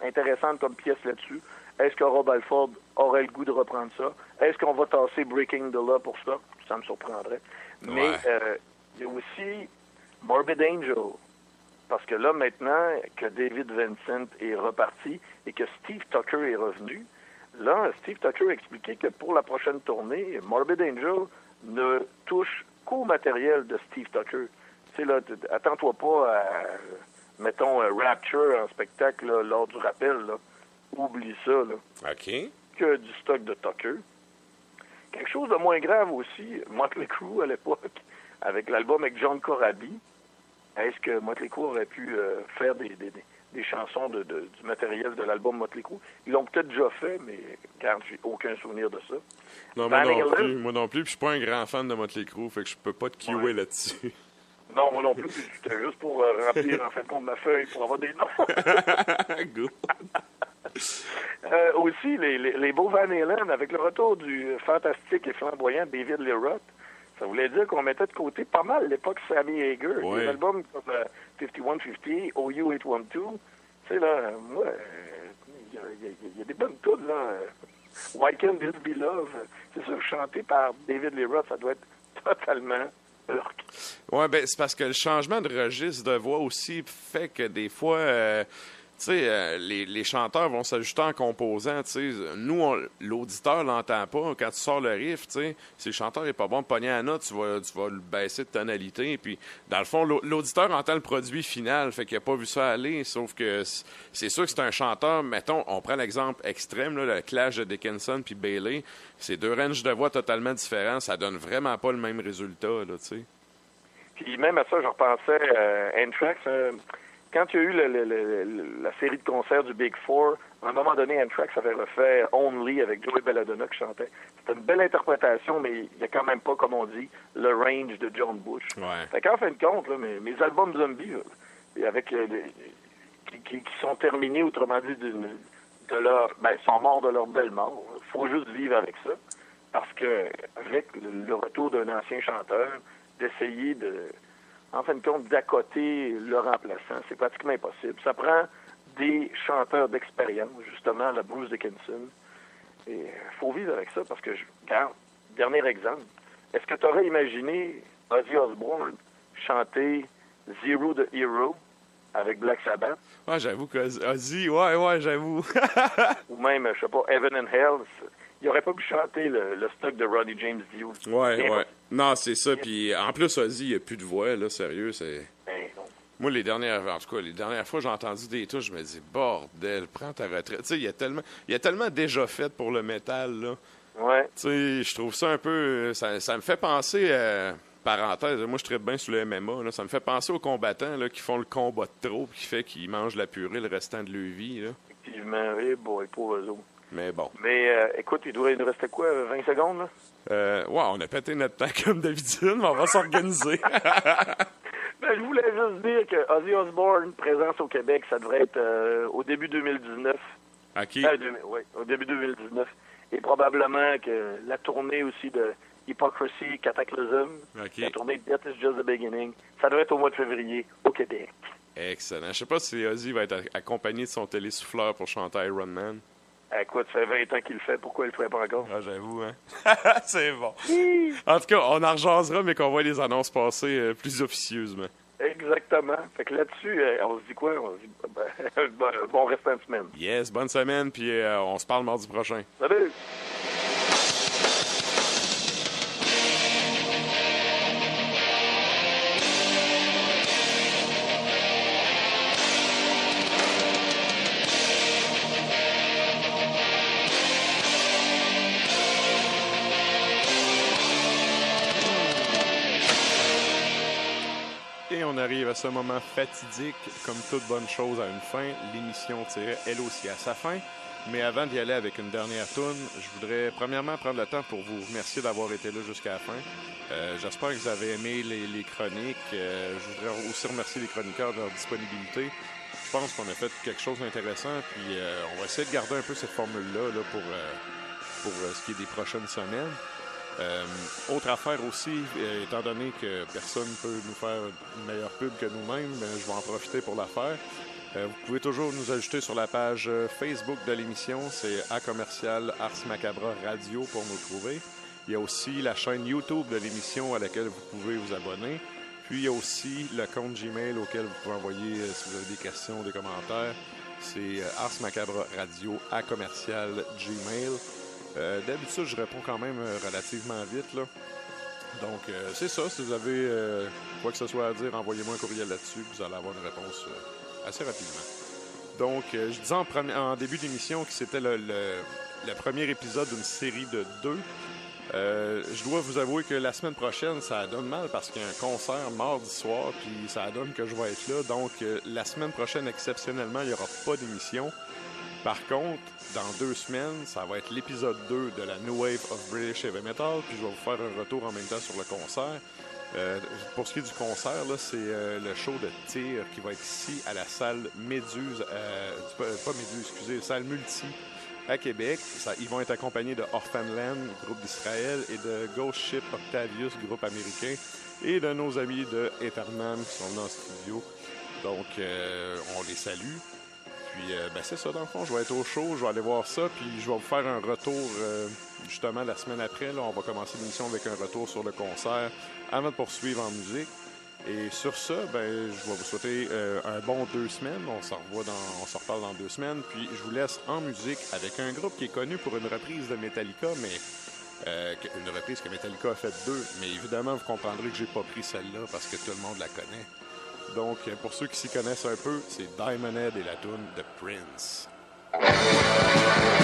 intéressante comme pièce là-dessus. Est-ce que Rob Halford aurait le goût de reprendre ça? Est-ce qu'on va tasser Breaking the Law pour ça? Ça me surprendrait. Mais il y a aussi Morbid Angel. Parce que là, maintenant que David Vincent est reparti et que Steve Tucker est revenu, là, Steve Tucker a expliqué que pour la prochaine tournée, Morbid Angel ne touche qu'au matériel de Steve Tucker. Tu sais, là, attends-toi pas à, mettons, Rapture en spectacle là, lors du rappel. Là. Oublie ça. Là. OK. Que du stock de Tucker. Quelque chose de moins grave aussi, Motley Crue à l'époque, avec l'album avec John Corabi. Est-ce que Motley Crue aurait pu faire des chansons du matériel de l'album Motley Crue? Ils l'ont peut-être déjà fait, mais regarde, j'ai aucun souvenir de ça. Non, moi non plus, puis je suis pas un grand fan de Motley Crue, fait que je peux pas te kiwer là-dessus. Non, moi non plus, c'était juste pour remplir en fait compte ma feuille pour avoir des noms. Aussi, les beaux Van Halen, avec le retour du fantastique et flamboyant David Lee Roth, Ça voulait dire qu'on mettait de côté pas mal l'époque Sammy Hagar. Ouais. Des albums comme 5150, OU 812. Tu sais, là, moi, il y a des bonnes tunes, là. Why Can't This Be Love? C'est sûr, chanté par David Lee Roth, ça doit être totalement urk. Ouais, ben c'est parce que le changement de registre de voix aussi fait que des fois, tu sais, les chanteurs vont s'ajuster en composant. Tu sais, nous, l'auditeur l'entend pas quand tu sors le riff. Tu sais, si le chanteur est pas bon de pogner la note, tu vas le baisser de tonalité. Puis, dans le fond, l'auditeur entend le produit final, fait qu'il a pas vu ça aller. Sauf que c'est sûr que c'est un chanteur. Mettons, on prend l'exemple extrême, là, le clash de Dickinson puis Bailey. C'est deux ranges de voix totalement différents. Ça donne vraiment pas le même résultat, là, tu sais. Puis même à ça, je repensais Anthrax. Quand il y a eu la série de concerts du Big Four, à un moment donné, Anthrax avait refait Only avec Joey Belladonna qui chantait. C'était une belle interprétation, mais il n'y a quand même pas, comme on dit, le range de John Bush. Ouais. Fait qu'en fin de compte, là, mes albums zombies, là, et avec qui sont terminés, autrement dit, sont morts de leur belle mort. Il faut juste vivre avec ça. Parce que avec le retour d'un ancien chanteur, d'essayer en fin de compte, d'accoter le remplaçant, c'est pratiquement impossible. Ça prend des chanteurs d'expérience, justement, la Bruce Dickinson. Et il faut vivre avec ça parce que, regarde, dernier exemple, est-ce que tu aurais imaginé Ozzy Osbourne chanter Zero the Hero avec Black Sabbath? Ouais, j'avoue qu'Ozzy, ouais, j'avoue. Ou même, je sais pas, Heaven and Hell, il aurait pas pu chanter le stock de Ronnie James Dio. Ouais. Non, c'est ça. Puis en plus, Ozzy, il n'y a plus de voix, là, sérieux. C'est... Ben, non. Moi, les dernières fois, j'ai entendu des touches, je me dis, bordel, prends ta retraite. Tu sais, il y a tellement déjà fait pour le métal, là. Ouais. Tu sais, je trouve ça un peu... Ça me fait penser parenthèse, moi, je traite bien sur le MMA, là. Ça me fait penser aux combattants, là, qui font le combat de trop, qui fait qu'ils mangent la purée le restant de leur vie, là. Effectivement, oui, bon, pauvres eux. Mais bon. Mais écoute, il nous restait quoi, 20 secondes, là? Ouais, on a pété notre temps comme d'habitude, mais on va s'organiser. Ben, je voulais juste dire que Ozzy Osbourne, présence au Québec, ça devrait être au début 2019. OK. Oui, au début 2019. Et probablement que la tournée aussi de Hypocrisy, Cataclysm, OK. la tournée de Death is Just the Beginning, ça devrait être au mois de février, au Québec. Excellent. Je sais pas si Ozzy va être accompagné de son télésouffleur pour chanter Iron Man. Écoute, ça fait 20 ans qu'il le fait, pourquoi il le ferait pas encore? Ah, j'avoue, hein. C'est bon. En tout cas, on en rejasera, mais qu'on voit les annonces passer plus officieusement. Exactement. Fait que là-dessus, on se dit quoi? On se dit bon restant de semaine. Yes, bonne semaine, puis on se parle mardi prochain. Salut! Et on arrive à ce moment fatidique, comme toute bonne chose à une fin. L'émission tirait elle aussi à sa fin. Mais avant d'y aller avec une dernière toune, je voudrais premièrement prendre le temps pour vous remercier d'avoir été là jusqu'à la fin. J'espère que vous avez aimé les chroniques. Je voudrais aussi remercier les chroniqueurs de leur disponibilité. Je pense qu'on a fait quelque chose d'intéressant. Puis on va essayer de garder un peu cette formule-là là, pour ce qui est des prochaines semaines. Autre affaire aussi, étant donné que personne ne peut nous faire une meilleure pub que nous-mêmes, je vais en profiter pour la faire. Vous pouvez toujours nous ajouter sur la page Facebook de l'émission, c'est @Ars Macabra Radio pour nous trouver. Il y a aussi la chaîne YouTube de l'émission à laquelle vous pouvez vous abonner. Puis il y a aussi le compte Gmail auquel vous pouvez envoyer si vous avez des questions, des commentaires. C'est Ars Macabra Radio @Gmail. D'habitude, je réponds quand même relativement vite, là. Donc, c'est ça. Si vous avez quoi que ce soit à dire, envoyez-moi un courriel là-dessus. Vous allez avoir une réponse assez rapidement. Donc, je disais en début d'émission que c'était le premier épisode d'une série de 2. Je dois vous avouer que la semaine prochaine, ça donne mal parce qu'il y a un concert mardi soir, puis ça donne que je vais être là. Donc, la semaine prochaine, exceptionnellement, il n'y aura pas d'émission. Par contre, dans 2 semaines, ça va être l'épisode 2 de la New Wave of British Heavy Metal, puis je vais vous faire un retour en même temps sur le concert. Pour ce qui est du concert, là, c'est le show de Tyr qui va être ici à la salle Méduse, pas Méduse, excusez, salle Multi à Québec. Ils vont être accompagnés de Orphanland, groupe d'Israël, et de Ghost Ship Octavius, groupe américain, et de nos amis de Etherman qui sont venus en studio. Donc, on les salue. Puis, c'est ça, dans le fond. Je vais être au show, je vais aller voir ça, puis je vais vous faire un retour, justement, la semaine après. Là, on va commencer l'émission avec un retour sur le concert avant de poursuivre en musique. Et sur ça, je vais vous souhaiter un bon 2 semaines. On se reparle dans 2 semaines. Puis je vous laisse en musique avec un groupe qui est connu pour une reprise de Metallica, mais une reprise que Metallica a faite 2. Mais évidemment, vous comprendrez que j'ai pas pris celle-là parce que tout le monde la connaît. Donc, pour ceux qui s'y connaissent un peu, c'est Diamond Head et la tune de Prince. Thank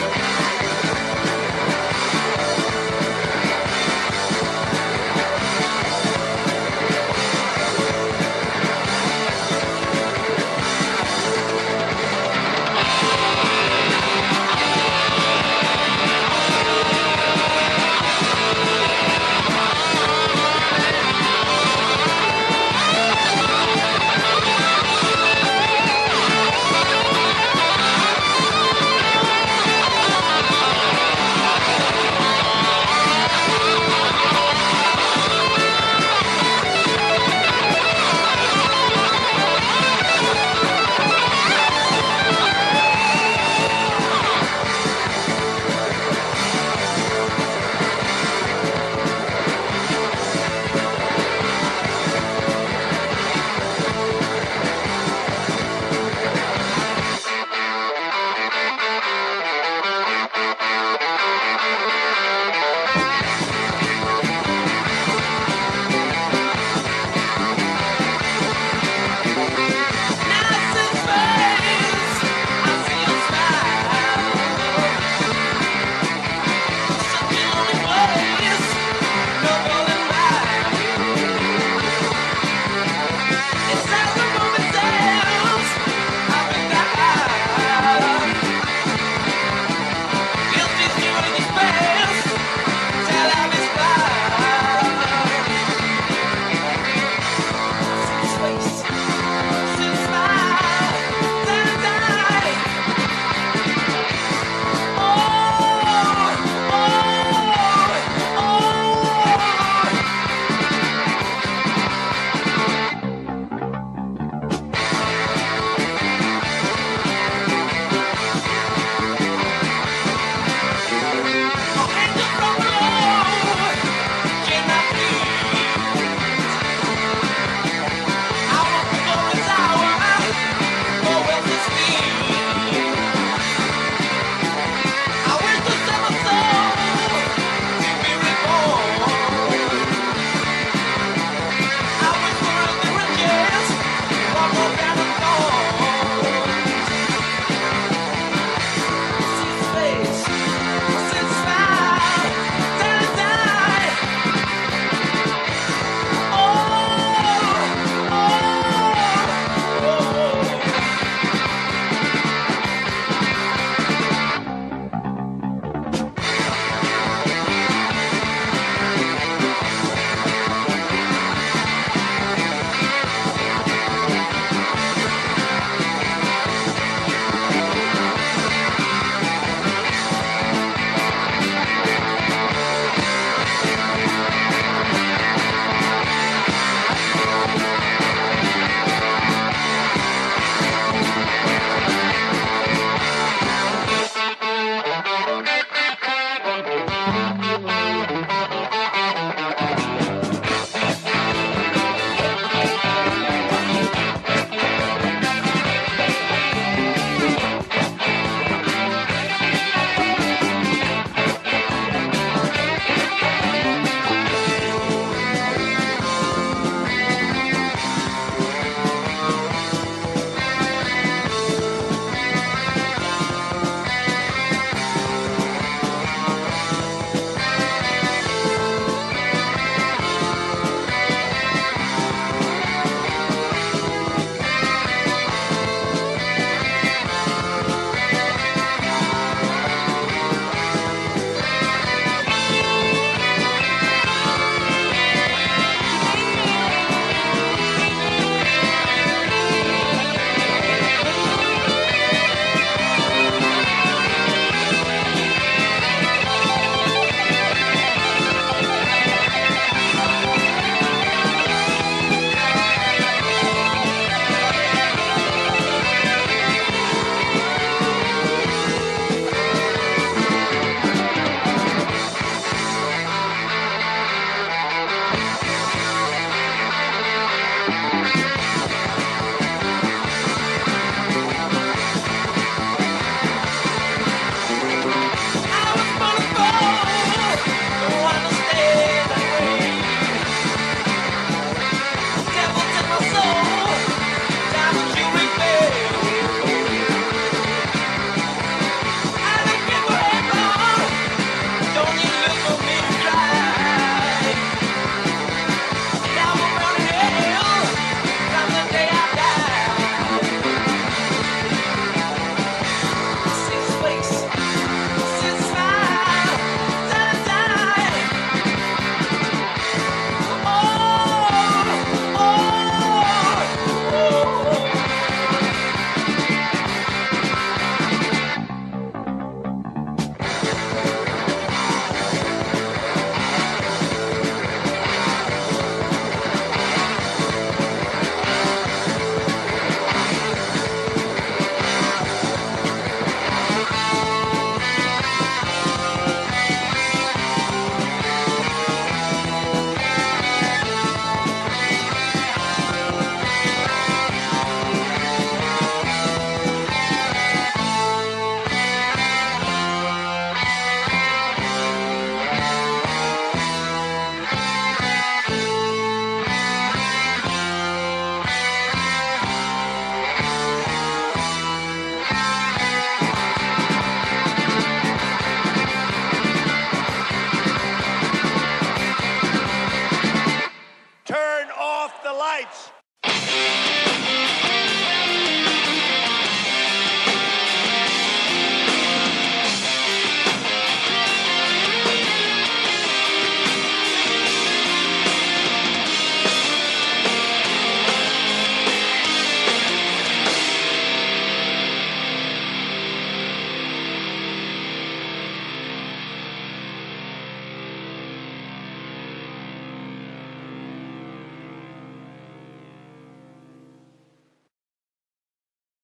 Thank